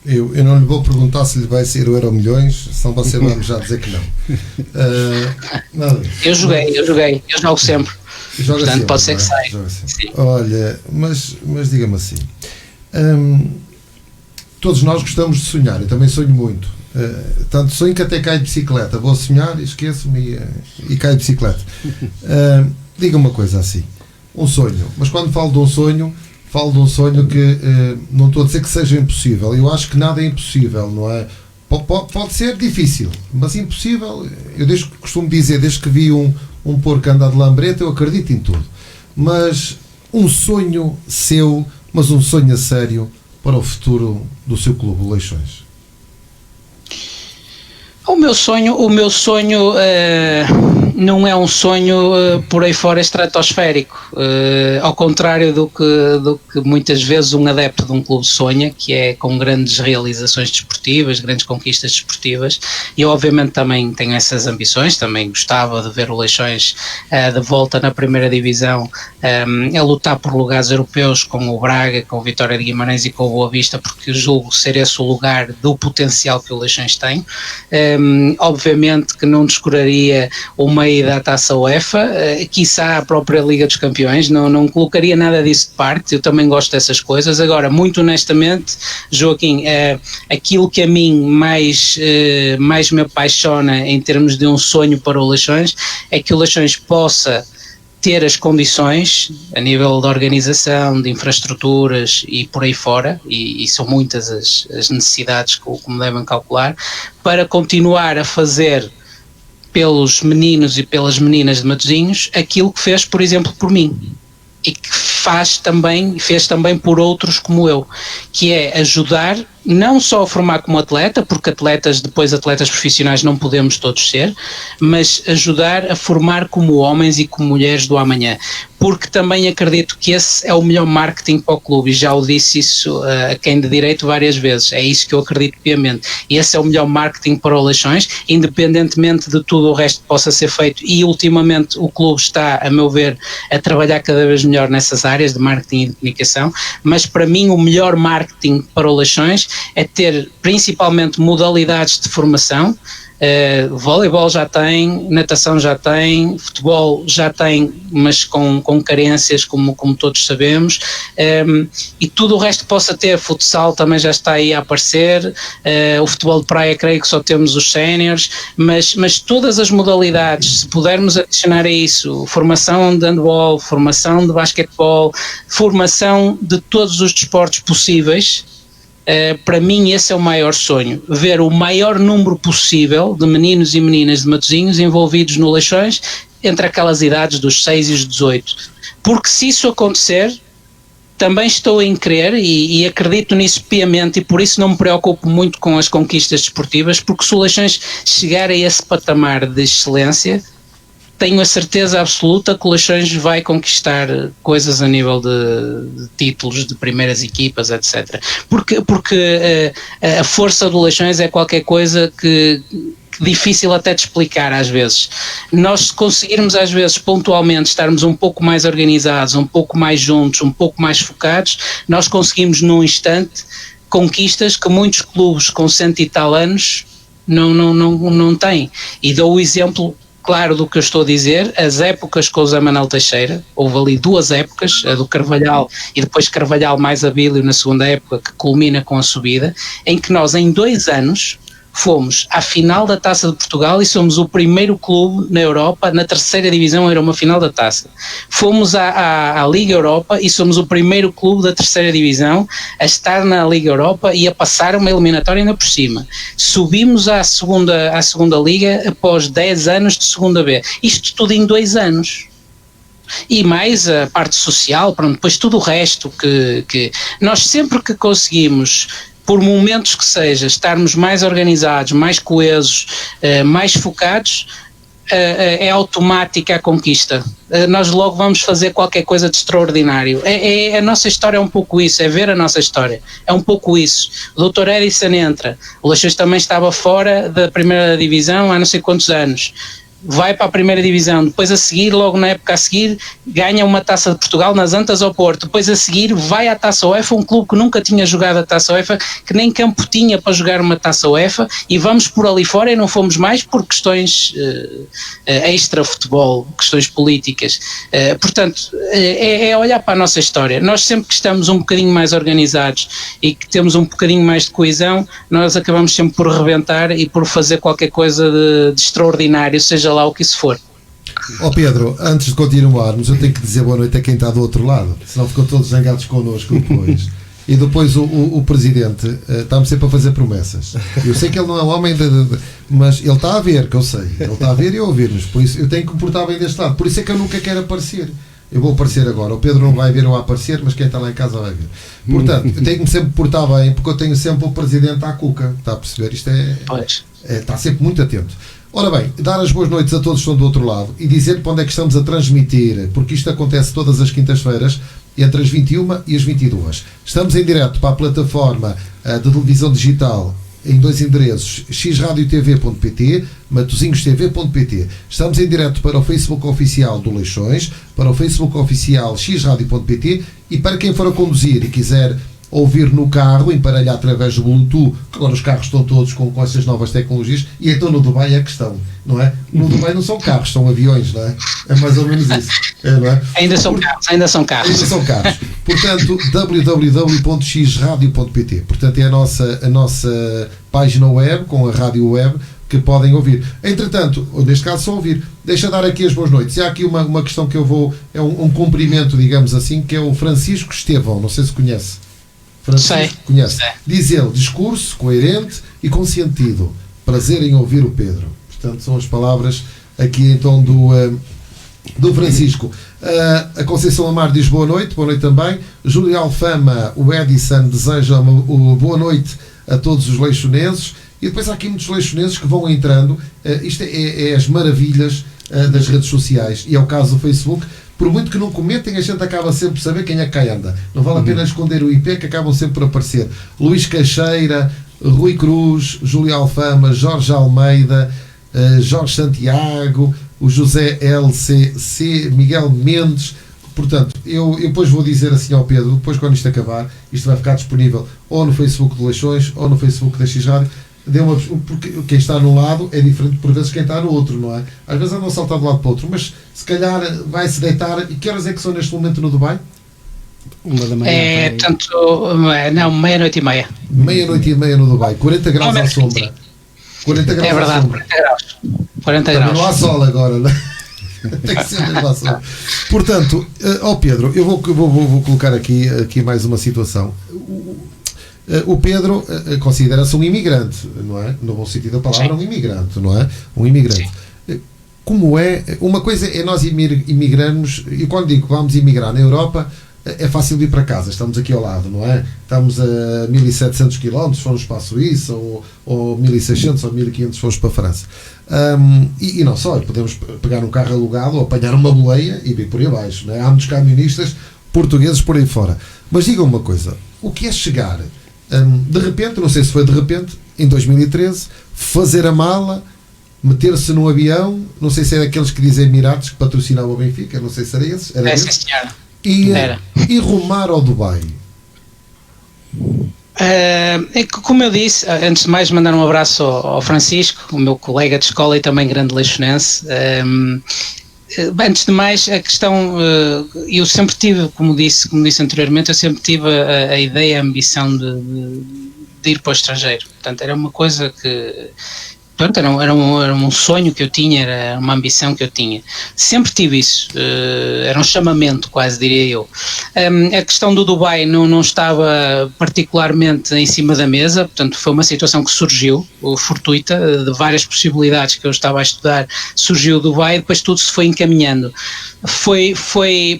eu não lhe vou perguntar se lhe vai sair o Euromilhões, senão você vai já dizer que não. Eu jogo sempre. Portanto, sempre, pode ser que saia. Olha, mas diga-me assim, todos nós gostamos de sonhar, eu também sonho muito. Tanto sonho que até caio de bicicleta. Vou sonhar, esqueço-me e caio de bicicleta. Diga uma coisa assim, um sonho, mas quando falo de um sonho que não estou a dizer que seja impossível, eu acho que nada é impossível, não é? Pode ser difícil, mas impossível, eu costumo dizer, desde que vi um porco andar de lambreta, eu acredito em tudo. Mas um sonho seu, mas um sonho a sério para o futuro do seu clube, o Leixões? O meu sonho não é um sonho por aí fora estratosférico, ao contrário do que muitas vezes um adepto de um clube sonha, que é com grandes realizações desportivas, grandes conquistas desportivas. Eu obviamente também tenho essas ambições, também gostava de ver o Leixões de volta na primeira divisão, a lutar por lugares europeus com o Braga, com o Vitória de Guimarães e com o Boa Vista, porque julgo ser esse o lugar do potencial que o Leixões tem. Obviamente que não descuraria o meio da Taça UEFA, quiçá a própria Liga dos Campeões, não colocaria nada disso de parte. Eu também gosto dessas coisas. Agora, muito honestamente, Joaquim, aquilo que a mim mais me apaixona em termos de um sonho para o Leixões é que o Leixões possa ter as condições a nível de organização, de infraestruturas e por aí fora, e são muitas as necessidades como devem calcular, para continuar a fazer pelos meninos e pelas meninas de Matosinhos aquilo que fez, por exemplo, por mim, e que fez também por outros como eu, que é ajudar não só a formar como atleta, porque atletas profissionais não podemos todos ser, mas ajudar a formar como homens e como mulheres do amanhã, porque também acredito que esse é o melhor marketing para o clube, e já o disse isso a quem de direito várias vezes, é isso que eu acredito piamente, e esse é o melhor marketing para o Leixões, independentemente de tudo o resto que possa ser feito, e ultimamente o clube está, a meu ver, a trabalhar cada vez melhor nessas áreas de marketing e de comunicação, mas para mim o melhor marketing para o Leixões é ter principalmente modalidades de formação. Voleibol já tem, natação já tem, futebol já tem, mas com carências como todos sabemos, e tudo o resto possa ter. Futsal também já está aí a aparecer, o futebol de praia creio que só temos os séniores, mas todas as modalidades, se pudermos adicionar a isso formação de handball, formação de basquetebol, formação de todos os desportos possíveis, para mim esse é o maior sonho, ver o maior número possível de meninos e meninas de Matosinhos envolvidos no Leixões entre aquelas idades dos 6 e os 18, porque se isso acontecer, também estou em crer e acredito nisso piamente, e por isso não me preocupo muito com as conquistas desportivas, porque se o Leixões chegar a esse patamar de excelência, tenho a certeza absoluta que o Leixões vai conquistar coisas a nível de títulos de primeiras equipas, etc. Porque a força do Leixões é qualquer coisa que difícil até de explicar às vezes. Nós, se conseguirmos às vezes pontualmente estarmos um pouco mais organizados, um pouco mais juntos, um pouco mais focados, nós conseguimos num instante conquistas que muitos clubes com 100 e tal anos não têm. E dou o exemplo claro do que eu estou a dizer, as épocas com o Zé Manuel Teixeira, houve ali duas épocas, a do Carvalhal e depois Carvalhal mais Abílio na segunda época, que culmina com a subida, em que nós em 2 anos fomos à final da Taça de Portugal e somos o primeiro clube na Europa, na terceira divisão era uma final da Taça. Fomos à Liga Europa e somos o primeiro clube da terceira divisão a estar na Liga Europa e a passar uma eliminatória ainda por cima. Subimos à segunda Liga após 10 anos de segunda B. Isto tudo em 2 anos. E mais a parte social, pronto, depois tudo o resto que nós sempre que conseguimos, por momentos que seja, estarmos mais organizados, mais coesos, mais focados, é automática a conquista. Nós logo vamos fazer qualquer coisa de extraordinário. A nossa história é um pouco isso, é ver a nossa história, é um pouco isso. O Dr. Edison entra, o Leixões também estava fora da primeira divisão há não sei quantos anos, vai para a primeira divisão, depois a seguir, logo na época a seguir, ganha uma Taça de Portugal nas Antas ao Porto, depois a seguir vai à Taça UEFA, um clube que nunca tinha jogado a Taça UEFA, que nem campo tinha para jogar uma Taça UEFA, e vamos por ali fora e não fomos mais por questões extra-futebol, questões políticas. Portanto, é olhar para a nossa história. Nós sempre que estamos um bocadinho mais organizados e que temos um bocadinho mais de coesão, nós acabamos sempre por rebentar e por fazer qualquer coisa de extraordinário, seja lá o que isso for. Pedro, antes de continuarmos, eu tenho que dizer boa noite a quem está do outro lado, senão ficam todos zangados connosco depois. E depois o presidente está-me sempre a fazer promessas. Eu sei que ele não é um homem mas ele está a ver, que eu sei. Ele está a ver e a ouvir-nos. Por isso eu tenho que me portar bem deste lado. Por isso é que eu nunca quero aparecer. Eu vou aparecer agora. O Pedro não vai ver eu a aparecer, mas quem está lá em casa vai ver. Portanto, eu tenho que sempre portar bem, porque eu tenho sempre o presidente à cuca. Está a perceber? Isto está sempre muito atento. Ora bem, dar as boas noites a todos que estão do outro lado e dizer para onde é que estamos a transmitir, porque isto acontece todas as quintas-feiras, entre as 21 e as 22. Estamos em direto para a plataforma de televisão digital em 2 endereços, xradiotv.pt, matosinhostv.pt. Estamos em direto para o Facebook oficial do Leixões, para o Facebook oficial xradio.pt, e para quem for a conduzir e quiser ouvir no carro, emparelhar através do Bluetooth, que agora os carros estão todos com essas novas tecnologias, e então no Dubai é a questão, não é? No Dubai não são carros, são aviões, não é? É mais ou menos isso, não é? Ainda são carros. Ainda são carros. Portanto, www.xradio.pt. Portanto, é a nossa página web, com a rádio web, que podem ouvir. Entretanto, neste caso só ouvir. Deixa dar aqui as boas noites. E há aqui uma questão que eu vou, é um cumprimento, digamos assim, que é o Francisco Estevão, não sei se conhece. Francisco, conhece. Diz ele: discurso coerente e com sentido. Prazer em ouvir o Pedro. Portanto, são as palavras aqui então do Francisco. A Conceição Amar diz boa noite também. Júlio Alfama, o Edison, deseja boa noite a todos os leixonenses. E depois há aqui muitos leixonenses que vão entrando. Isto é as maravilhas das redes sociais, e é o caso do Facebook. Por muito que não comentem, a gente acaba sempre por saber quem é que cá anda. Não vale a pena esconder o IP, que acabam sempre por aparecer. Luís Caixeira, Rui Cruz, Júlio Alfama, Jorge Almeida, Jorge Santiago, o José LCC, Miguel Mendes. Portanto, eu depois vou dizer assim ao Pedro, depois quando isto acabar, isto vai ficar disponível ou no Facebook de Leixões ou no Facebook da X-Rádio. Porque quem está num lado é diferente por vezes quem está no outro, não é? Às vezes andam a saltar de um lado para o outro, mas se calhar vai-se deitar. E que horas é que são neste momento no Dubai? 1 da manhã. Portanto, não, 00:30. 00:30 no Dubai, 40 graus à sombra. 40 graus à sombra. 40 graus. Não há sol agora, não é? Tem que ser mesmo à sombra. Portanto, Pedro, eu vou colocar aqui mais uma situação. O Pedro considera-se um imigrante, não é? No bom sentido da palavra, um imigrante, não é? Um imigrante. Sim. Como é? Uma coisa é nós imigrarmos, e quando digo que vamos imigrar na Europa, é fácil ir para casa, estamos aqui ao lado, não é? Estamos a 1700 km, fomos para a Suíça, ou 1600 ou 1500 fomos para a França. E não só, podemos pegar um carro alugado ou apanhar uma boleia e vir por aí abaixo, não é? Há muitos camionistas portugueses por aí fora. Mas digam uma coisa, o que é chegar... de repente, não sei se foi de repente, em 2013, fazer a mala, meter-se num avião, não sei se é daqueles que dizem Emirates, que patrocinavam o Benfica, não sei se era esse, e rumar ao Dubai. Como eu disse, antes de mais mandar um abraço ao Francisco, o meu colega de escola e também grande leixonense. Antes de mais, a questão, eu sempre tive, como disse anteriormente, eu sempre tive a ideia, a ambição de ir para o estrangeiro. Portanto, era uma coisa que, portanto, era um sonho que eu tinha, era uma ambição que eu tinha. Sempre tive isso, era um chamamento quase, diria eu. A questão do Dubai não estava particularmente em cima da mesa, portanto foi uma situação que surgiu, fortuita, de várias possibilidades que eu estava a estudar, surgiu o Dubai e depois tudo se foi encaminhando. Foi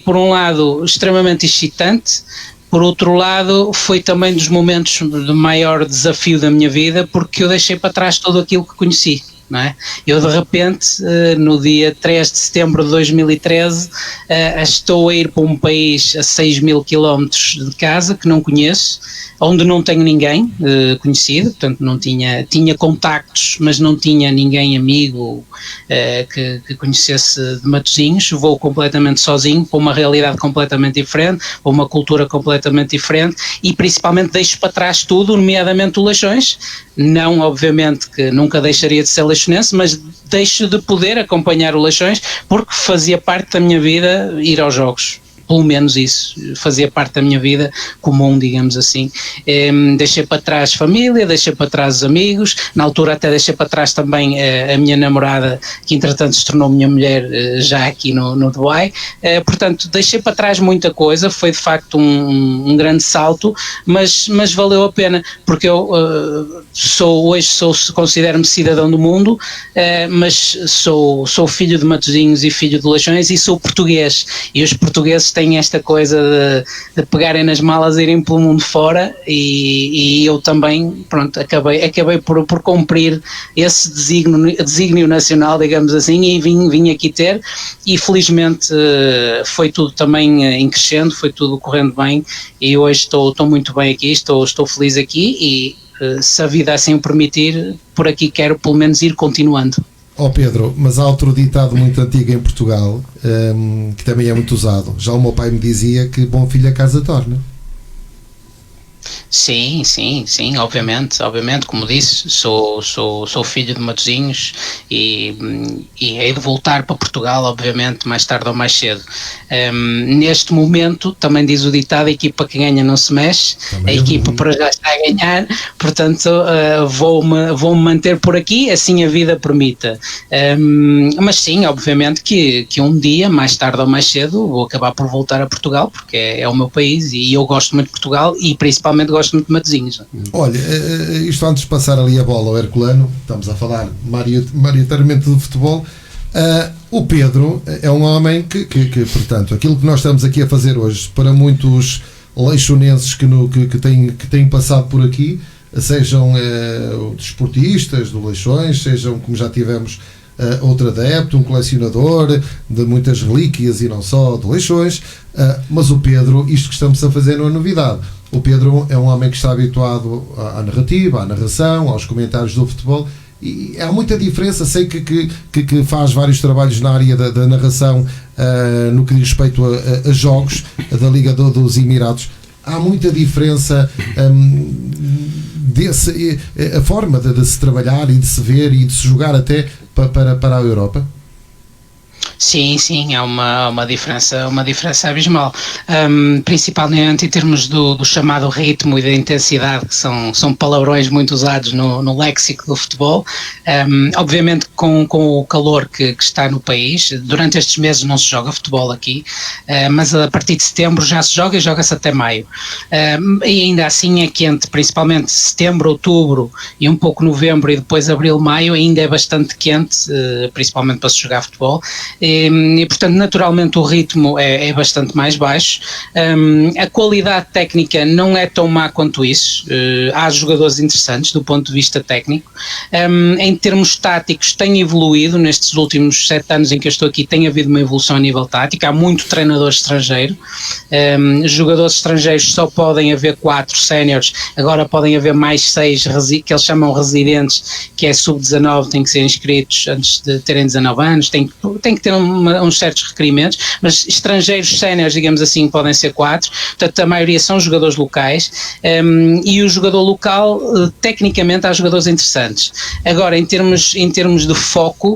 por um lado extremamente excitante, por outro lado foi também dos momentos de maior desafio da minha vida, porque eu deixei para trás tudo aquilo que conheci. Não é? Eu de repente, no dia 3 de setembro de 2013, estou a ir para um país a 6.000 km de casa, que não conheço, onde não tenho ninguém conhecido, portanto não tinha contactos, mas não tinha ninguém amigo que conhecesse de Matosinhos. Vou completamente sozinho, para uma realidade completamente diferente, para uma cultura completamente diferente, e principalmente deixo para trás tudo, nomeadamente o Leixões. Não, obviamente, que nunca deixaria de ser leixonense, mas deixo de poder acompanhar o Leixões porque fazia parte da minha vida ir aos jogos. pelo menos isso fazia parte da minha vida comum, digamos assim. Deixei para trás família, deixei para trás os amigos, na altura até deixei para trás também a minha namorada, que entretanto se tornou minha mulher já aqui no Dubai. Portanto, deixei para trás muita coisa, foi de facto um grande salto, mas valeu a pena, porque eu hoje considero-me cidadão do mundo, mas sou filho de Matosinhos e filho de Leixões e sou português, e os portugueses têm esta coisa de pegarem nas malas e irem pelo mundo fora, e eu também, pronto, acabei por cumprir esse desígnio nacional, digamos assim, e vim aqui ter, e felizmente foi tudo também em crescendo, foi tudo correndo bem, e hoje estou muito bem aqui, estou feliz aqui, e se a vida assim o permitir, por aqui quero pelo menos ir continuando. Pedro, mas há outro ditado muito antigo em Portugal, que também é muito usado. Já o meu pai me dizia que bom filho a casa torna. Sim, obviamente, como disse, sou filho de Matosinhos e hei de voltar para Portugal, obviamente, mais tarde ou mais cedo. Neste momento, também diz o ditado, a equipa que ganha não se mexe, também a equipa para já está a ganhar, portanto vou-me manter por aqui, assim a vida permita. Mas sim, obviamente que um dia, mais tarde ou mais cedo, vou acabar por voltar a Portugal, porque é o meu país e eu gosto muito de Portugal e principalmente gosto muito de Matosinhos. Olha, isto antes de passar ali a bola ao Herculano, estamos a falar maioritariamente do futebol. O Pedro é um homem que, portanto, aquilo que nós estamos aqui a fazer hoje, para muitos leixonenses que têm passado por aqui, sejam desportistas do Leixões, sejam, como já tivemos, outro adepto, um colecionador de muitas relíquias e não só de Leixões, mas o Pedro, isto que estamos a fazer não é novidade. O Pedro é um homem que está habituado à narrativa, à narração, aos comentários do futebol, e há muita diferença. Sei que faz vários trabalhos na área da narração, no que diz respeito a jogos da Liga dos Emirados. Há muita diferença, a forma de se trabalhar e de se ver e de se jogar até para a Europa. Sim, há uma diferença abismal, principalmente em termos do chamado ritmo e da intensidade, que são palavrões muito usados no léxico do futebol. Obviamente com o calor que está no país, durante estes meses não se joga futebol aqui, mas a partir de setembro já se joga e joga-se até maio, e ainda assim é quente, principalmente setembro, outubro e um pouco novembro e depois abril, maio, ainda é bastante quente, principalmente para se jogar futebol. E portanto naturalmente o ritmo é bastante mais baixo, a qualidade técnica não é tão má quanto isso, há jogadores interessantes do ponto de vista técnico, em termos táticos tem evoluído nestes últimos 7 anos em que eu estou aqui, tem havido uma evolução a nível tático, há muito treinador estrangeiro, jogadores estrangeiros só podem haver 4 séniores, agora podem haver mais 6 que eles chamam residentes, que é sub-19, têm que ser inscritos antes de terem 19 anos, tem que ter uns certos requerimentos, mas estrangeiros séniores, digamos assim, podem ser 4, portanto a maioria são jogadores locais, e o jogador local, tecnicamente há jogadores interessantes. Agora, em termos de foco,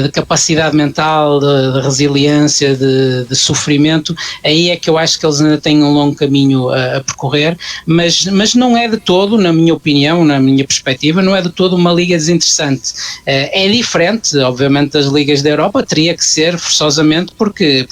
de capacidade mental, de resiliência, de sofrimento, aí é que eu acho que eles ainda têm um longo caminho a percorrer, mas não é de todo, na minha opinião, na minha perspectiva, não é de todo uma liga desinteressante. É diferente, obviamente, das ligas da Europa, teria que ser forçosamente, porque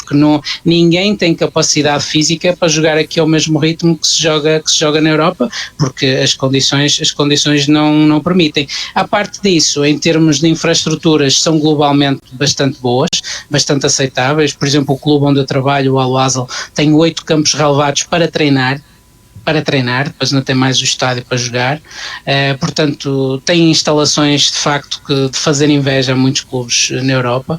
ninguém tem capacidade física para jogar aqui ao mesmo ritmo que se joga na Europa, porque as condições não permitem. À parte disso, em termos de infraestrutura, são globalmente bastante boas, bastante aceitáveis. Por exemplo, o clube onde eu trabalho, o Al-Wasl, tem 8 campos relevados para treinar, depois não tem mais o estádio para jogar, portanto tem instalações de facto de fazer inveja a muitos clubes na Europa,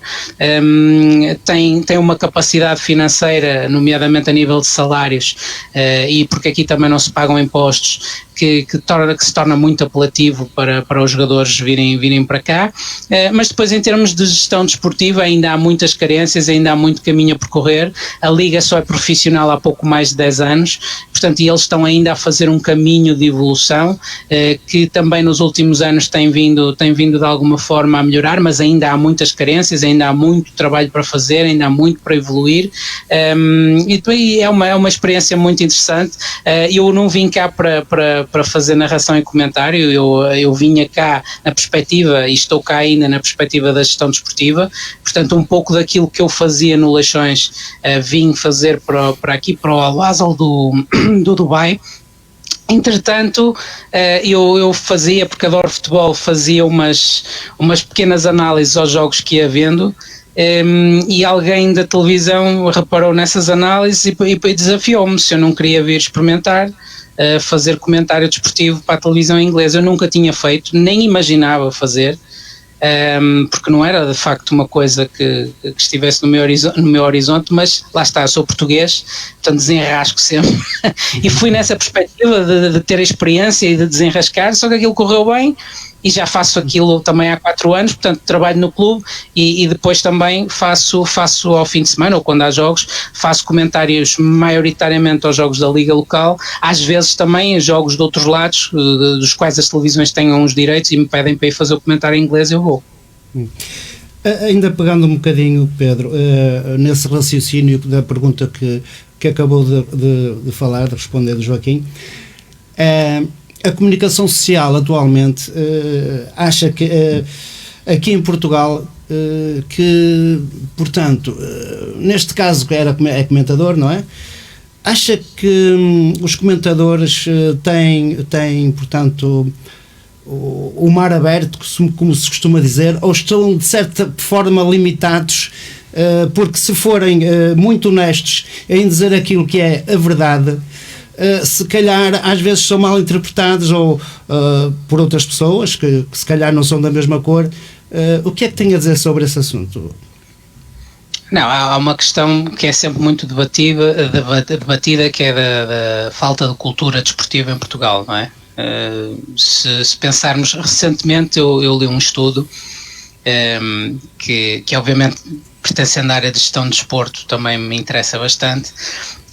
tem uma capacidade financeira, nomeadamente a nível de salários, e porque aqui também não se pagam impostos, que se torna muito apelativo para os jogadores virem para cá, mas depois em termos de gestão desportiva ainda há muitas carências, ainda há muito caminho a percorrer. A Liga só é profissional há pouco mais de 10 anos, portanto, e eles estão ainda a fazer um caminho de evolução que também nos últimos anos tem vindo de alguma forma a melhorar, mas ainda há muitas carências, ainda há muito trabalho para fazer, ainda há muito para evoluir, e é uma experiência muito interessante. Eu não vim cá para fazer narração e comentário, eu vinha cá na perspectiva, e estou cá ainda na perspectiva da gestão desportiva, portanto um pouco daquilo que eu fazia no Leixões vim fazer para aqui, para o Al-Wasl do Dubai. Entretanto, eu fazia, porque adoro futebol, fazia umas pequenas análises aos jogos que ia vendo, e alguém da televisão reparou nessas análises e desafiou-me se eu não queria vir experimentar fazer comentário desportivo para a televisão inglesa. Eu nunca tinha feito, nem imaginava fazer, porque não era de facto uma coisa que estivesse no meu horizonte, mas lá está, eu sou português, portanto desenrasco sempre e fui nessa perspectiva de ter a experiência e de desenrascar, só que aquilo correu bem e já faço aquilo também há 4 anos, portanto trabalho no clube e depois também faço ao fim de semana ou quando há jogos, faço comentários maioritariamente aos jogos da liga local, às vezes também a jogos de outros lados, dos quais as televisões tenham os direitos e me pedem para ir fazer o comentário em inglês, eu vou. Ainda pegando um bocadinho, Pedro, nesse raciocínio da pergunta que acabou de falar, de responder do Joaquim, a comunicação social atualmente acha que aqui em Portugal que, portanto, neste caso que é comentador, não é? Acha que os comentadores têm, portanto, o mar aberto, como se costuma dizer, ou estão de certa forma limitados, porque se forem muito honestos em dizer aquilo que é a verdade, se calhar às vezes são mal interpretados ou por outras pessoas que se calhar não são da mesma cor. O que é que tem a dizer sobre esse assunto? Não, há uma questão que é sempre muito debatida, que é da falta de cultura desportiva em Portugal, não é? Se pensarmos, recentemente eu li um estudo que obviamente pertencendo à área de gestão de desporto também me interessa bastante,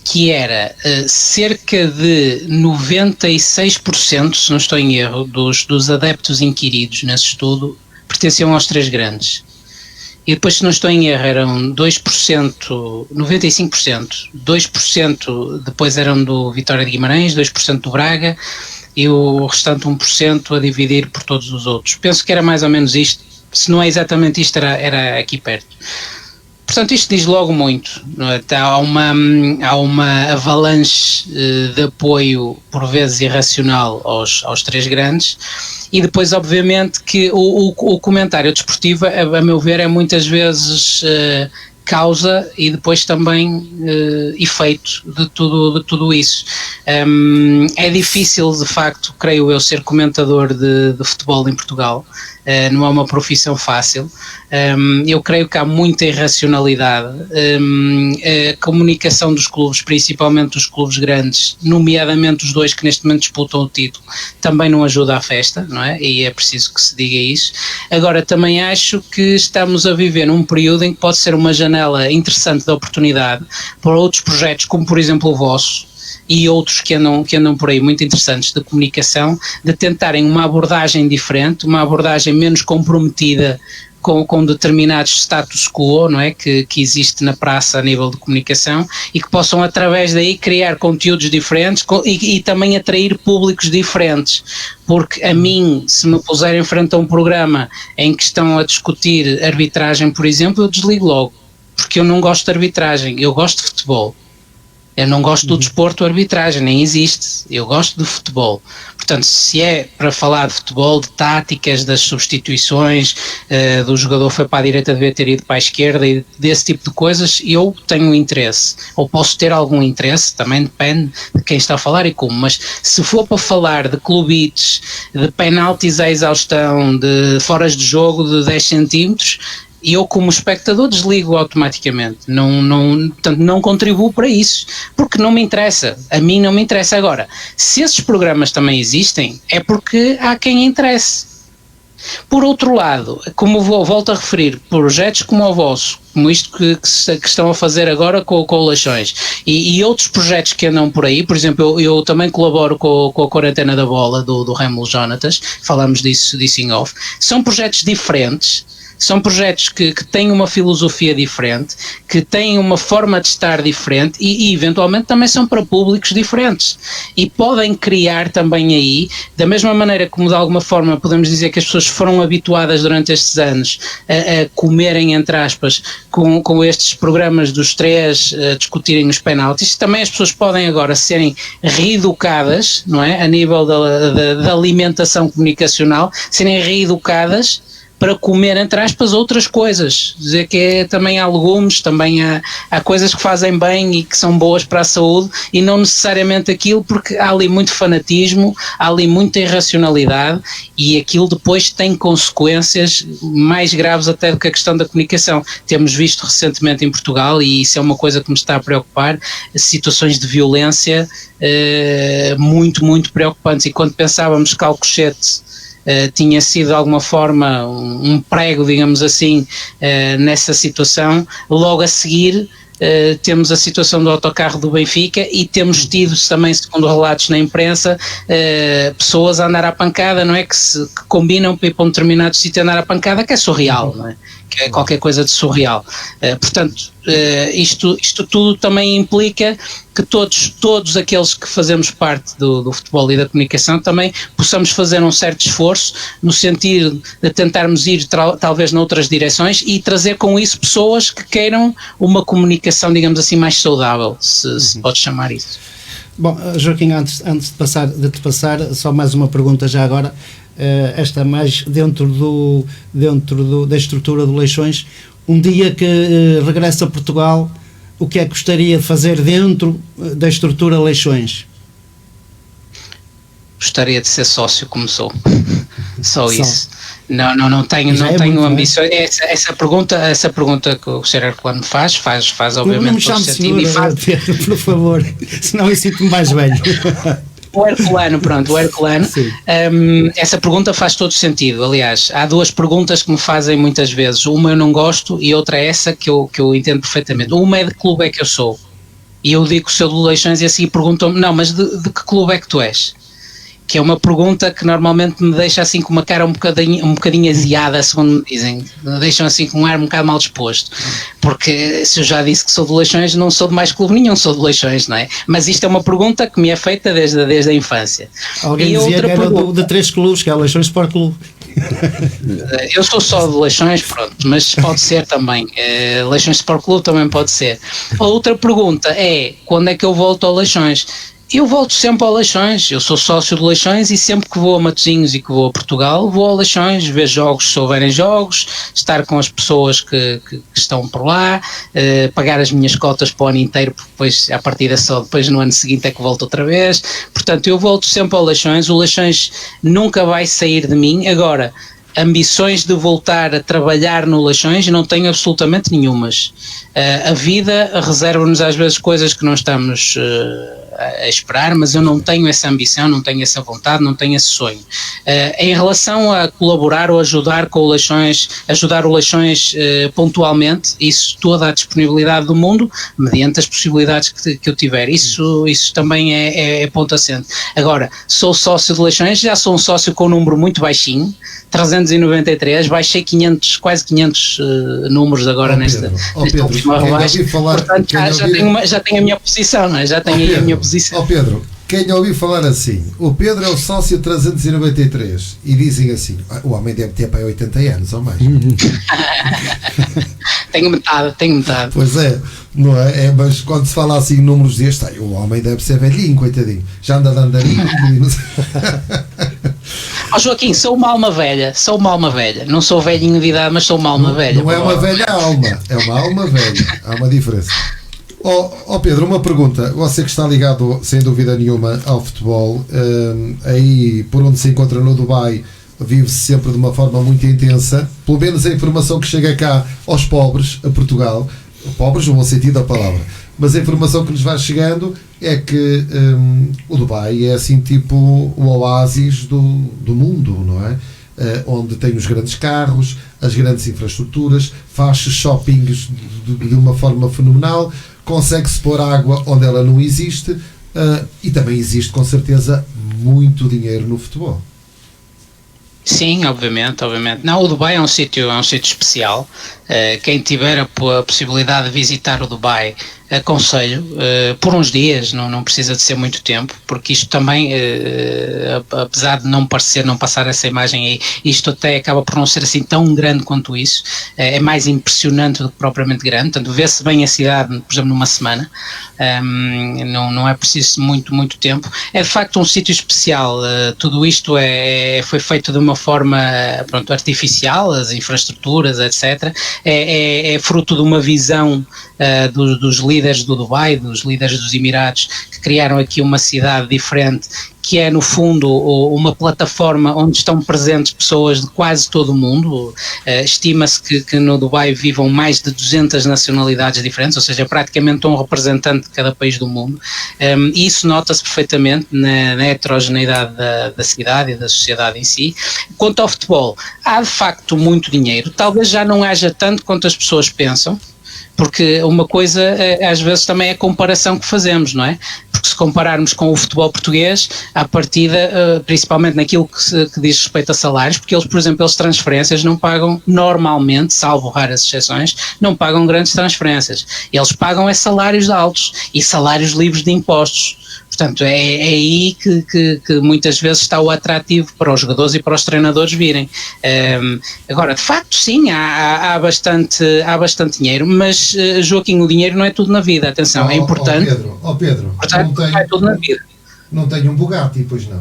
que era cerca de 96%, se não estou em erro, dos adeptos inquiridos nesse estudo pertenciam aos 3 grandes. E depois, se não estou em erro, eram 2%, 95%, 2% depois eram do Vitória de Guimarães, 2% do Braga e o restante 1% a dividir por todos os outros. Penso que era mais ou menos isto, se não é exatamente isto, era aqui perto. Portanto, isto diz logo muito, não é? Há uma avalanche de apoio, por vezes irracional, aos 3 grandes, e depois, obviamente, que o comentário desportivo, a meu ver, é muitas vezes causa e depois também efeito de tudo isso. É difícil, de facto, creio eu, ser comentador de futebol em Portugal. Não é uma profissão fácil. Eu creio que há muita irracionalidade. A comunicação dos clubes, principalmente dos clubes grandes, nomeadamente os 2 que neste momento disputam o título, também não ajuda à festa, não é? E é preciso que se diga isso. Agora, também acho que estamos a viver num período em que pode ser uma janela interessante de oportunidade para outros projetos, como por exemplo o vosso, e outros que andam por aí muito interessantes de comunicação, de tentarem uma abordagem diferente, uma abordagem menos comprometida com determinados status quo, não é? Que existe na praça a nível de comunicação e que possam através daí criar conteúdos diferentes e também atrair públicos diferentes, porque a mim, se me puserem em frente a um programa em que estão a discutir arbitragem, por exemplo, eu desligo logo, porque eu não gosto de arbitragem, eu gosto de futebol. Eu não gosto do desporto, arbitragem, nem existe. Eu gosto de futebol. Portanto, se é para falar de futebol, de táticas, das substituições, do jogador foi para a direita, devia ter ido para a esquerda e desse tipo de coisas, eu tenho interesse. Ou posso ter algum interesse, também depende de quem está a falar e como. Mas se for para falar de clubites, de penaltis à exaustão, de foras de jogo de 10 centímetros, e eu como espectador desligo automaticamente, portanto, não contribuo para isso, porque não me interessa, a mim não me interessa. Agora, se esses programas também existem, é porque há quem interesse. Por outro lado, como volto a referir, projetos como o vosso, como isto que estão a fazer agora com Leixões e outros projetos que andam por aí, por exemplo, eu também colaboro com a Quarentena da Bola do Rémulo Jonatas, falamos disso em off, são projetos diferentes. São projetos que têm uma filosofia diferente, que têm uma forma de estar diferente e eventualmente também são para públicos diferentes e podem criar também aí, da mesma maneira como de alguma forma podemos dizer que as pessoas foram habituadas durante estes anos a comerem, entre aspas, com estes programas dos três discutirem os penaltis, também as pessoas podem agora serem reeducadas, não é? A nível da alimentação comunicacional, serem reeducadas para comer, entre aspas, outras coisas. Dizer que também há legumes, também há coisas que fazem bem e que são boas para a saúde e não necessariamente aquilo, porque há ali muito fanatismo, há ali muita irracionalidade e aquilo depois tem consequências mais graves até do que a questão da comunicação. Temos visto recentemente em Portugal, e isso é uma coisa que me está a preocupar, situações de violência muito, muito preocupantes. E quando pensávamos que Alcochete tinha sido de alguma forma um prego, digamos assim, nessa situação, logo a seguir temos a situação do autocarro do Benfica e temos tido também, segundo relatos na imprensa, pessoas a andar à pancada, não é? Que combinam para ir para um determinado sítio a andar à pancada, que é surreal, não é? Que é qualquer coisa de surreal. Portanto, isto tudo também implica que todos aqueles que fazemos parte do futebol e da comunicação também possamos fazer um certo esforço no sentido de tentarmos ir talvez noutras direções e trazer com isso pessoas que queiram uma comunicação, digamos assim, mais saudável, se pode chamar isso. Bom, Joaquim, antes de te passar, só mais uma pergunta já agora, esta mais dentro da estrutura do Leixões. Um dia que regressa a Portugal, o que é que gostaria de fazer dentro da estrutura Leixões? Gostaria de ser sócio como sou. Só isso. Não tenho ambições. Essa pergunta que o Sr. Herculano faz obviamente todo sentido. E faz... Pedro, por favor, senão eu sinto-me mais velho. O Herculano. Essa pergunta faz todo sentido. Aliás, há duas perguntas que me fazem muitas vezes. Uma eu não gosto e outra é essa que eu entendo perfeitamente. Uma é de que clube é que eu sou. E eu digo o seu do Leixões e assim perguntam-me, não, mas de que clube é que tu és? Que é uma pergunta que normalmente me deixa assim com uma cara um bocadinho aziada, segundo me dizem, me deixam assim com um ar um bocado mal disposto, porque se eu já disse que sou de Leixões, não sou de mais clube nenhum, sou de Leixões, não é? Mas isto é uma pergunta que me é feita desde a infância. Alguém dizia que era de 3 clubes, que é o Leixões Sport Clube. Eu sou só de Leixões, pronto, mas pode ser também, Leixões Sport Clube também pode ser. A outra pergunta é, quando é que eu volto ao Leixões? Eu volto sempre ao Leixões, eu sou sócio de Leixões e sempre que vou a Matosinhos e que vou a Portugal, vou ao Leixões, ver jogos se houverem jogos, estar com as pessoas que estão por lá, pagar as minhas cotas para o ano inteiro, porque depois, a partir só depois no ano seguinte é que volto outra vez. Portanto, eu volto sempre ao Leixões, o Leixões nunca vai sair de mim. Agora, ambições de voltar a trabalhar no Leixões não tenho absolutamente nenhumas. A vida reserva-nos às vezes coisas que não estamos a esperar, mas eu não tenho essa ambição, não tenho essa vontade, não tenho esse sonho. Em relação a colaborar ou ajudar com o Leixões, ajudar o Leixões pontualmente, isso toda a disponibilidade do mundo, mediante as possibilidades que eu tiver, isso também é ponto assente. Agora, sou sócio de Leixões, já sou um sócio com um número muito baixinho, 393, baixei quase 500 números agora nesta última rebaixa, portanto já tenho a minha posição, não é? Já tenho aí a minha posição. Pedro, quem ouviu falar assim, o Pedro é o sócio 393 e dizem assim, o homem deve ter para 80 anos ou mais. Tenho metade. Pois é, não é? Mas quando se fala assim números destes, o homem deve ser velhinho, coitadinho, já anda de andarinho. Joaquim, sou uma alma velha, não sou velhinho de idade, mas sou uma alma velha. Não é uma velha alma, é uma alma velha, há uma diferença. Pedro, uma pergunta, você que está ligado sem dúvida nenhuma ao futebol, aí por onde se encontra no Dubai, vive-se sempre de uma forma muito intensa, pelo menos a informação que chega cá aos pobres, a Portugal, pobres no bom sentido da palavra, mas a informação que nos vai chegando é que o Dubai é assim tipo o oásis do mundo, não é? Onde tem os grandes carros, as grandes infraestruturas, faz shoppings de uma forma fenomenal, consegue-se pôr água onde ela não existe, e também existe com certeza muito dinheiro no futebol. Sim, obviamente. Não, o Dubai é um sítio especial. Quem tiver a possibilidade de visitar o Dubai, aconselho, por uns dias, não precisa de ser muito tempo, porque isto também, apesar de não passar essa imagem aí, isto até acaba por não ser assim tão grande quanto isso, é mais impressionante do que propriamente grande, portanto vê-se bem a cidade, por exemplo, numa semana, não é preciso muito tempo, é de facto um sítio especial, tudo isto foi feito de uma forma, pronto, artificial, as infraestruturas, etc., é fruto de uma visão dos líderes do Dubai, dos líderes dos Emirados, que criaram aqui uma cidade diferente, que é no fundo uma plataforma onde estão presentes pessoas de quase todo o mundo. Estima-se que no Dubai vivam mais de 200 nacionalidades diferentes, ou seja, praticamente um representante de cada país do mundo, e isso nota-se perfeitamente na heterogeneidade da cidade e da sociedade em si. Quanto ao futebol, há de facto muito dinheiro, talvez já não haja tanto quanto as pessoas pensam, porque uma coisa às vezes também é a comparação que fazemos, não é? Porque se compararmos com o futebol português, à partida, principalmente naquilo que diz respeito a salários, porque eles, por exemplo, as transferências não pagam normalmente, salvo raras exceções, não pagam grandes transferências. Eles pagam salários altos e salários livres de impostos. Portanto, é aí que muitas vezes está o atrativo para os jogadores e para os treinadores virem. Agora, de facto, sim, há bastante dinheiro, mas, Joaquim, o dinheiro não é tudo na vida, atenção, é importante. Pedro, portanto, não é tudo na vida. Não tenho um Bugatti, pois não?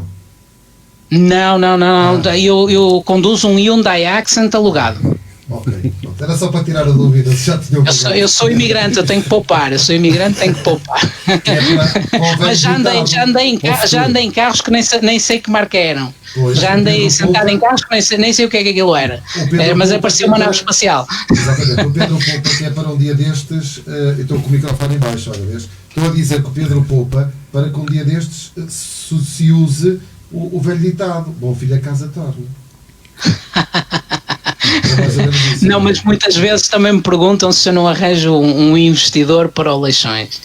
Não. Eu conduzo um Hyundai Accent alugado. Ok, era só para tirar a dúvida se já tinha eu sou imigrante, eu tenho que poupar. Mas já andei em carros que nem sei que marca eram. Pois, já andei sentado em carros que nem sei o que é que aquilo era. Mas apareceu uma nave espacial. Exatamente, o Pedro Poupa, que é para um dia destes, eu estou com o microfone em baixo, olha, vês? Estou a dizer que o Pedro Poupa, para que um dia destes se use o velho ditado: bom filho a casa torna. Não, mas muitas vezes também me perguntam se eu não arranjo um investidor para o Leixões,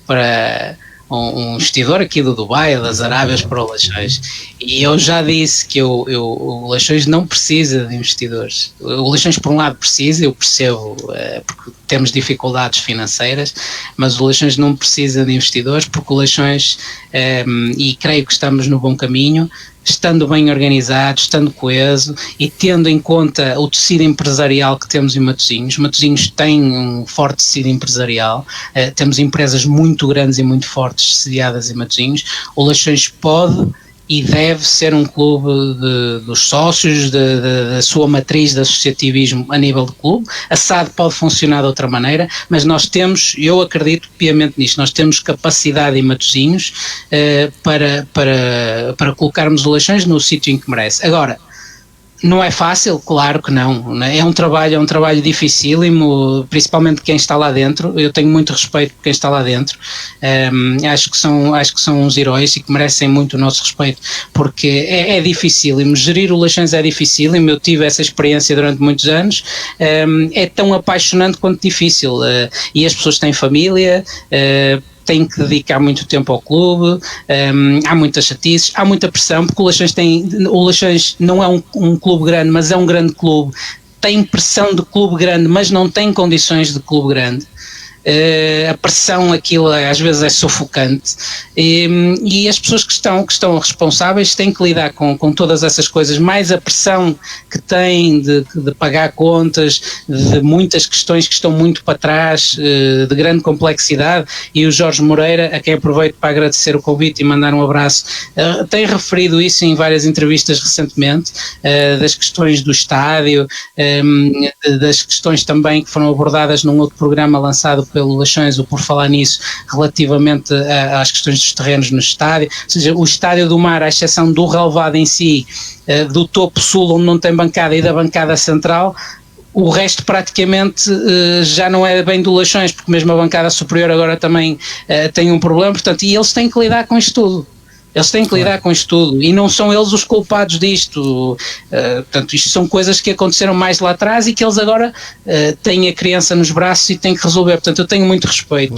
para um investidor aqui do Dubai, das Arábias, para o Leixões, e eu já disse que o Leixões não precisa de investidores. O Leixões, por um lado, precisa, eu percebo, porque temos dificuldades financeiras, mas o Leixões não precisa de investidores, porque o Leixões, e creio que estamos no bom caminho, estando bem organizado, estando coeso e tendo em conta o tecido empresarial que temos em Matosinhos. Matosinhos tem um forte tecido empresarial, temos empresas muito grandes e muito fortes sediadas em Matosinhos. O Leixões pode e deve ser um clube dos sócios, da sua matriz de associativismo a nível de clube. A SAD pode funcionar de outra maneira, mas eu acredito piamente nisto, nós temos capacidade em Matosinhos para colocarmos o Leixões no sítio em que merece. Agora, não é fácil? Claro que não. É um trabalho dificílimo, principalmente quem está lá dentro. Eu tenho muito respeito por quem está lá dentro. Acho que são uns heróis e que merecem muito o nosso respeito, porque é dificílimo. Gerir o Leixões é dificílimo. Eu tive essa experiência durante muitos anos. É tão apaixonante quanto difícil. E as pessoas têm família, tem que dedicar muito tempo ao clube, há muitas chatices, há muita pressão, porque o Leixões não é um clube grande, mas é um grande clube, tem pressão de clube grande, mas não tem condições de clube grande. A pressão, aquilo às vezes é sufocante, e as pessoas que estão responsáveis têm que lidar com todas essas coisas, mais a pressão que têm de pagar contas, de muitas questões que estão muito para trás, de grande complexidade. E o Jorge Moreira, a quem aproveito para agradecer o convite e mandar um abraço, tem referido isso em várias entrevistas recentemente, das questões do estádio, das questões também que foram abordadas num outro programa lançado pelo Leixões, ou por falar nisso, relativamente às questões dos terrenos no estádio, ou seja, o Estádio do Mar, à exceção do relvado em si, do topo sul onde não tem bancada e da bancada central, o resto praticamente já não é bem do Leixões, porque mesmo a bancada superior agora também tem um problema, portanto, e eles têm que lidar com isto tudo. Eles têm que lidar com isto tudo e não são eles os culpados disto, portanto isto são coisas que aconteceram mais lá atrás e que eles agora têm a criança nos braços e têm que resolver, portanto eu tenho muito respeito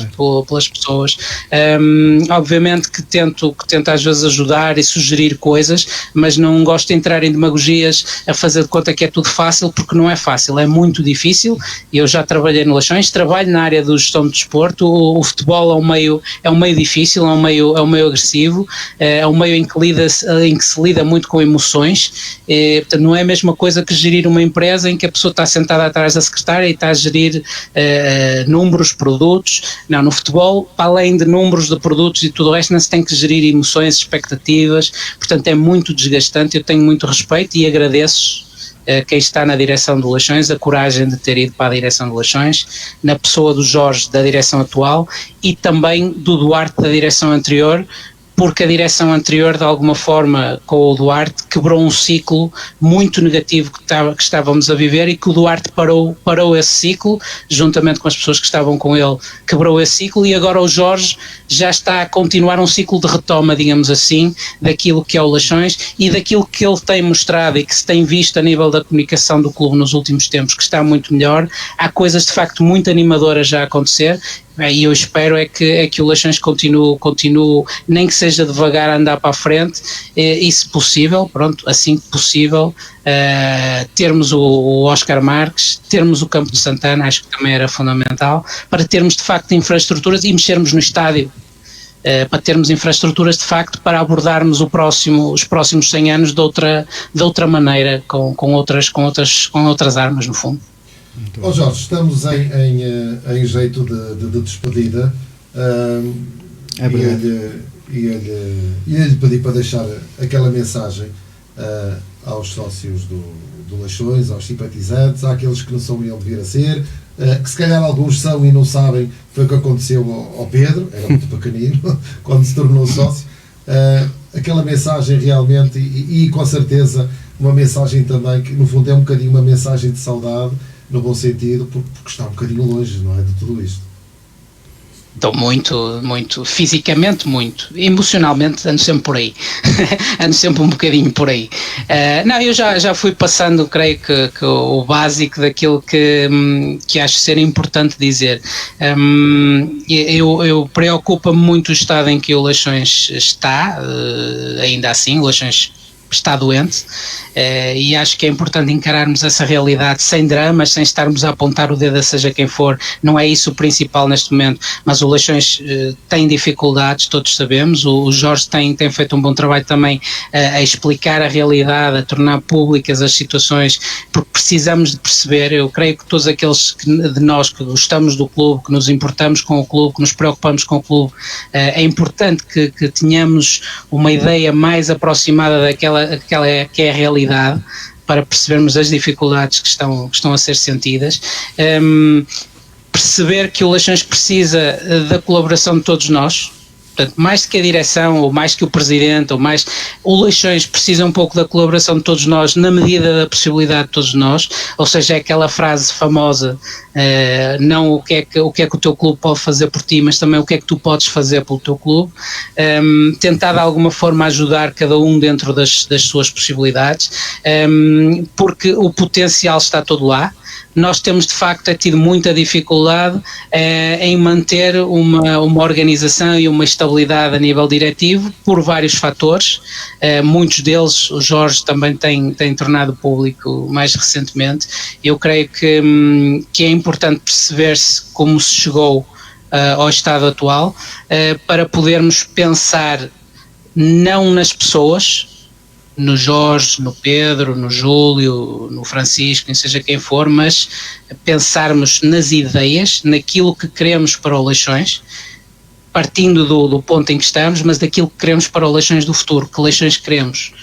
pelas pessoas, obviamente que tento às vezes ajudar e sugerir coisas, mas não gosto de entrar em demagogias a fazer de conta que é tudo fácil, porque não é fácil, é muito difícil. Eu já trabalhei no Leixões, trabalho na área do gestão de desporto, o futebol é um meio difícil, é um meio agressivo, é um meio em que se lida muito com emoções, portanto não é a mesma coisa que gerir uma empresa em que a pessoa está sentada atrás da secretária e está a gerir números, produtos. Não, no futebol, para além de números de produtos e tudo o resto, não se tem que gerir emoções, expectativas, portanto é muito desgastante. Eu tenho muito respeito e agradeço quem está na direção do Leixões, a coragem de ter ido para a direção do Leixões, na pessoa do Jorge da direção atual e também do Duarte da direção anterior, porque a direção anterior, de alguma forma, com o Duarte, quebrou um ciclo muito negativo que estávamos a viver, e que o Duarte parou esse ciclo, juntamente com as pessoas que estavam com ele, quebrou esse ciclo, e agora o Jorge já está a continuar um ciclo de retoma, digamos assim, daquilo que é o Leixões e daquilo que ele tem mostrado e que se tem visto a nível da comunicação do clube nos últimos tempos, que está muito melhor. Há coisas de facto muito animadoras já a acontecer. E eu espero é que o Leixões continue, nem que seja devagar, a andar para a frente, e se possível, pronto, assim que possível, termos o Oscar Marques, termos o Campo de Santana, acho que também era fundamental, para termos de facto infraestruturas e mexermos no estádio, para termos infraestruturas de facto para abordarmos os próximos 100 anos de outra maneira, com outras armas no fundo. Jorge, estamos em jeito de despedida, ia-lhe pedir para deixar aquela mensagem aos sócios do Leixões, aos simpatizantes, àqueles que não são ele de vir a ser, que se calhar alguns são e não sabem. Foi o que aconteceu ao Pedro, era muito pequenino quando se tornou sócio. Aquela mensagem realmente, e com certeza uma mensagem também que no fundo é um bocadinho uma mensagem de saudade, no bom sentido, porque está um bocadinho longe, não é, de tudo isto. Estou muito, fisicamente muito, emocionalmente ando sempre por aí, ando sempre um bocadinho por aí. Não, eu já fui passando, creio que o básico daquilo que acho ser importante dizer. Eu preocupa-me muito o estado em que o Leixões está, ainda assim, o Leixões está doente, e acho que é importante encararmos essa realidade sem dramas, sem estarmos a apontar o dedo a seja quem for. Não é isso o principal neste momento, mas o Leixões tem dificuldades, todos sabemos. O Jorge tem feito um bom trabalho também a explicar a realidade, a tornar públicas as situações, porque precisamos de perceber. Eu creio que todos aqueles de nós que gostamos do clube, que nos importamos com o clube, que nos preocupamos com o clube, é importante que tenhamos uma ideia mais aproximada daquela que é a realidade, para percebermos as dificuldades que estão a ser sentidas, perceber que o Leixões precisa da colaboração de todos nós. Portanto, mais do que a direção, ou mais que o presidente, ou mais, o Leixões precisa um pouco da colaboração de todos nós, na medida da possibilidade de todos nós. Ou seja, é aquela frase famosa, não o que é que o teu clube pode fazer por ti, mas também o que é que tu podes fazer pelo teu clube. Tentar de alguma forma ajudar cada um dentro das suas possibilidades, porque o potencial está todo lá. Nós temos de facto tido muita dificuldade em manter uma organização e uma estabilidade a nível diretivo por vários fatores, muitos deles o Jorge também tem tornado público mais recentemente. Eu creio que é importante perceber-se como se chegou ao estado atual, para podermos pensar não nas pessoas, no Jorge, no Pedro, no Júlio, no Francisco, nem seja quem for, mas pensarmos nas ideias, naquilo que queremos para o Leixões, partindo do ponto em que estamos, mas daquilo que queremos para o Leixões do futuro. Que Leixões queremos?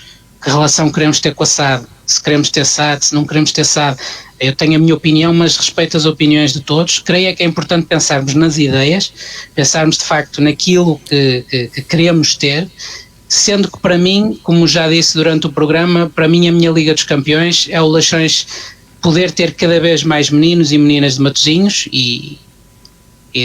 que relação queremos ter com a SAD, se queremos ter SAD, se não queremos ter SAD. Eu tenho a minha opinião, mas respeito as opiniões de todos. Creio que é importante pensarmos nas ideias, pensarmos de facto naquilo que queremos ter, sendo que para mim, como já disse durante o programa, para mim a minha Liga dos Campeões é o Leixões poder ter cada vez mais meninos e meninas de Matosinhos e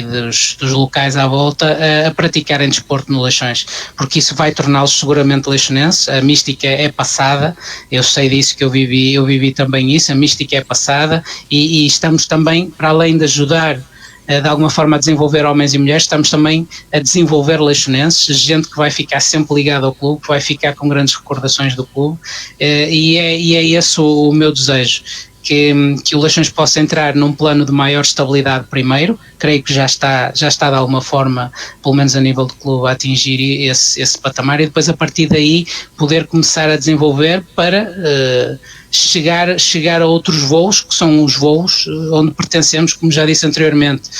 dos locais à volta a praticarem desporto no Leixões, porque isso vai torná-los seguramente leixonenses. A mística é passada, eu sei disso, que eu vivi também isso, a mística é passada e estamos também, para além de ajudar de alguma forma a desenvolver homens e mulheres, estamos também a desenvolver leixonenses, gente que vai ficar sempre ligada ao clube, que vai ficar com grandes recordações do clube, e é esse o meu desejo. Que o Leixões possa entrar num plano de maior estabilidade primeiro, creio que já está de alguma forma, pelo menos a nível do clube, a atingir esse patamar, e depois a partir daí poder começar a desenvolver para chegar a outros voos, que são os voos onde pertencemos, como já disse anteriormente.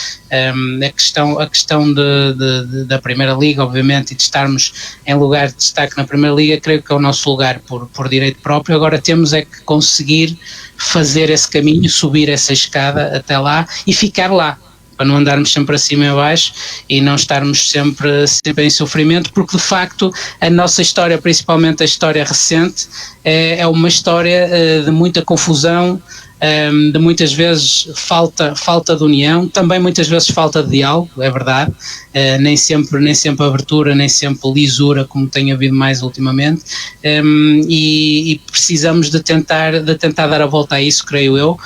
A questão da Primeira Liga, obviamente, e de estarmos em lugar de destaque na Primeira Liga, creio que é o nosso lugar por direito próprio. Agora temos é que conseguir fazer esse caminho, subir essa escada até lá e ficar lá, para não andarmos sempre acima e abaixo e não estarmos sempre em sofrimento, porque de facto a nossa história, principalmente a história recente, é uma história de muita confusão, de muitas vezes falta de união, também muitas vezes falta de diálogo, é verdade, nem sempre abertura, nem sempre lisura, como tem havido mais ultimamente, e precisamos de tentar dar a volta a isso, creio eu,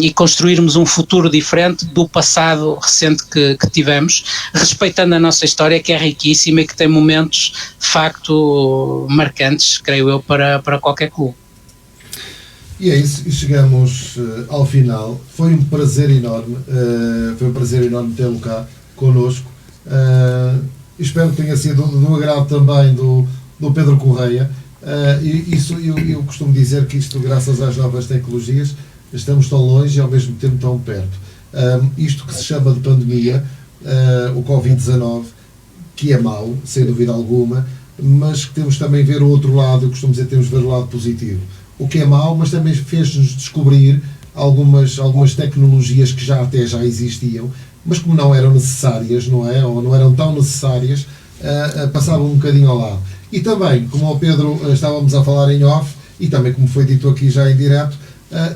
e construirmos um futuro diferente do passado recente que tivemos, respeitando a nossa história, que é riquíssima e que tem momentos de facto marcantes, creio eu, para qualquer clube. E é isso, e chegamos ao final. Foi um prazer enorme tê-lo cá connosco. Espero que tenha sido do agrado também do Pedro Correia. Eu costumo dizer que isto, graças às novas tecnologias, estamos tão longe e ao mesmo tempo tão perto. Isto que se chama de pandemia, o Covid-19, que é mau, sem dúvida alguma, mas que temos também ver o outro lado. Eu costumo dizer que temos de ver o lado positivo. O que é mau, mas também fez-nos descobrir algumas tecnologias que já existiam, mas como não eram necessárias, não é? Ou não eram tão necessárias, passavam um bocadinho ao lado. E também, como o Pedro estávamos a falar em off, e também como foi dito aqui já em direto,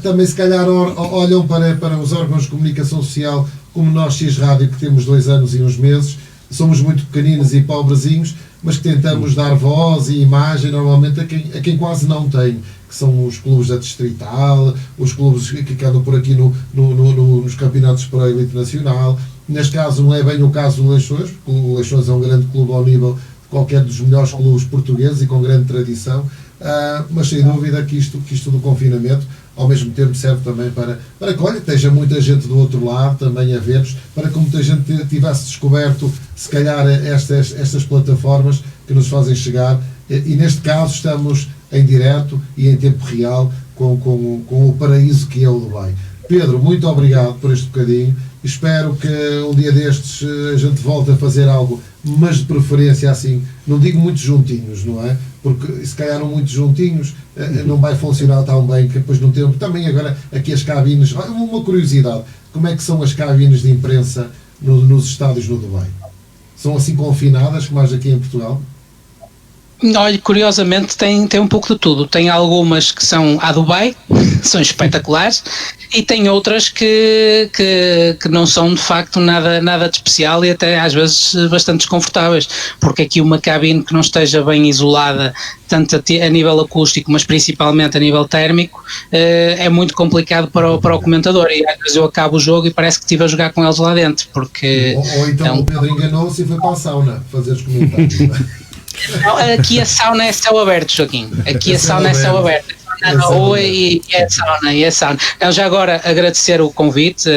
também se calhar olham para os órgãos de comunicação social como nós, X-Rádio, que temos 2 anos e uns meses, somos muito pequeninos e pobrezinhos, mas que tentamos dar voz e imagem normalmente a quem quase não tem, que são os clubes da Distrital, os clubes que andam por aqui nos campeonatos para a elite nacional. Neste caso não é bem o caso do Leixões, porque o Leixões é um grande clube ao nível de qualquer dos melhores clubes portugueses e com grande tradição, mas sem dúvida que isto do confinamento ao mesmo tempo serve também para que, olha, esteja muita gente do outro lado também a ver-nos, para que muita gente tivesse descoberto, se calhar, estas plataformas que nos fazem chegar, e neste caso estamos em direto e em tempo real com o paraíso que é o Dubai. Pedro, muito obrigado por este bocadinho. Espero que um dia destes a gente volte a fazer algo, mas de preferência assim, não digo muito juntinhos, não é? Porque se calhar não muito juntinhos não vai funcionar tão bem, que depois não temos. Também agora aqui as cabines, uma curiosidade, como é que são as cabines de imprensa nos estádios no Dubai? São assim confinadas como as aqui em Portugal? Olha, curiosamente tem um pouco de tudo. Tem algumas que são a Dubai, são espetaculares, e tem outras que não são de facto nada de especial e até às vezes bastante desconfortáveis, porque aqui uma cabine que não esteja bem isolada, tanto a nível acústico, mas principalmente a nível térmico, é muito complicado para o comentador, e às vezes eu acabo o jogo e parece que estive a jogar com eles lá dentro, porque... Ou então o Pedro enganou-se e foi para a sauna fazer os comentários. Não, aqui a sauna é céu aberto, Joaquim. Aqui a sauna é céu aberto. E é sauna. Então, já agora agradecer o convite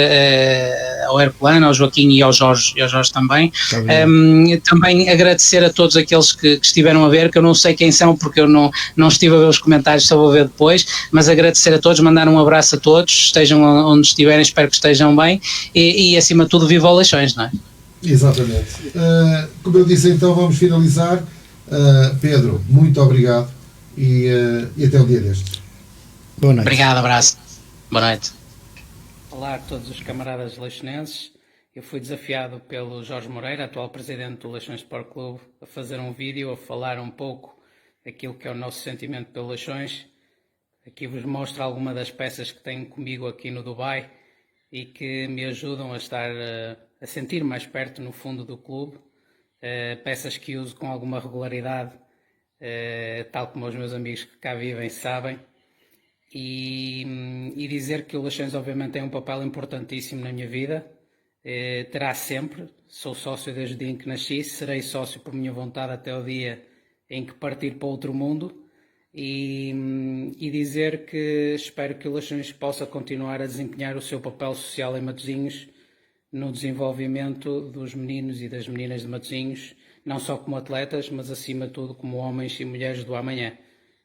ao Airplano, ao Joaquim e ao Jorge também. Também agradecer a todos aqueles que estiveram a ver, que eu não sei quem são porque eu não estive a ver os comentários, só vou ver depois, mas agradecer a todos, mandar um abraço a todos, estejam onde estiverem, espero que estejam bem e acima de tudo, viva o Leixões, não é? Exatamente. Como eu disse, então vamos finalizar. Pedro, muito obrigado. e até o dia destes. Boa noite. Obrigado, abraço. Boa noite. Olá a todos os camaradas leixonenses. Eu fui desafiado pelo Jorge Moreira, atual presidente do Leixões Sport Clube, a fazer um vídeo, a falar um pouco daquilo que é o nosso sentimento pelo Leixões. Aqui vos mostro algumas das peças que tenho comigo aqui no Dubai e que me ajudam a estar a sentir mais perto no fundo do clube. Peças que uso com alguma regularidade, tal como os meus amigos que cá vivem sabem. E dizer que o Leixões obviamente tem um papel importantíssimo na minha vida. Terá sempre. Sou sócio desde o dia em que nasci, serei sócio por minha vontade até o dia em que partir para outro mundo. E dizer que espero que o Leixões possa continuar a desempenhar o seu papel social em Matosinhos, no desenvolvimento dos meninos e das meninas de Matosinhos, não só como atletas, mas acima de tudo como homens e mulheres do amanhã.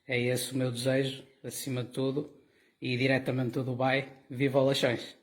É esse o meu desejo, acima de tudo, e diretamente do Dubai, viva o Leixões!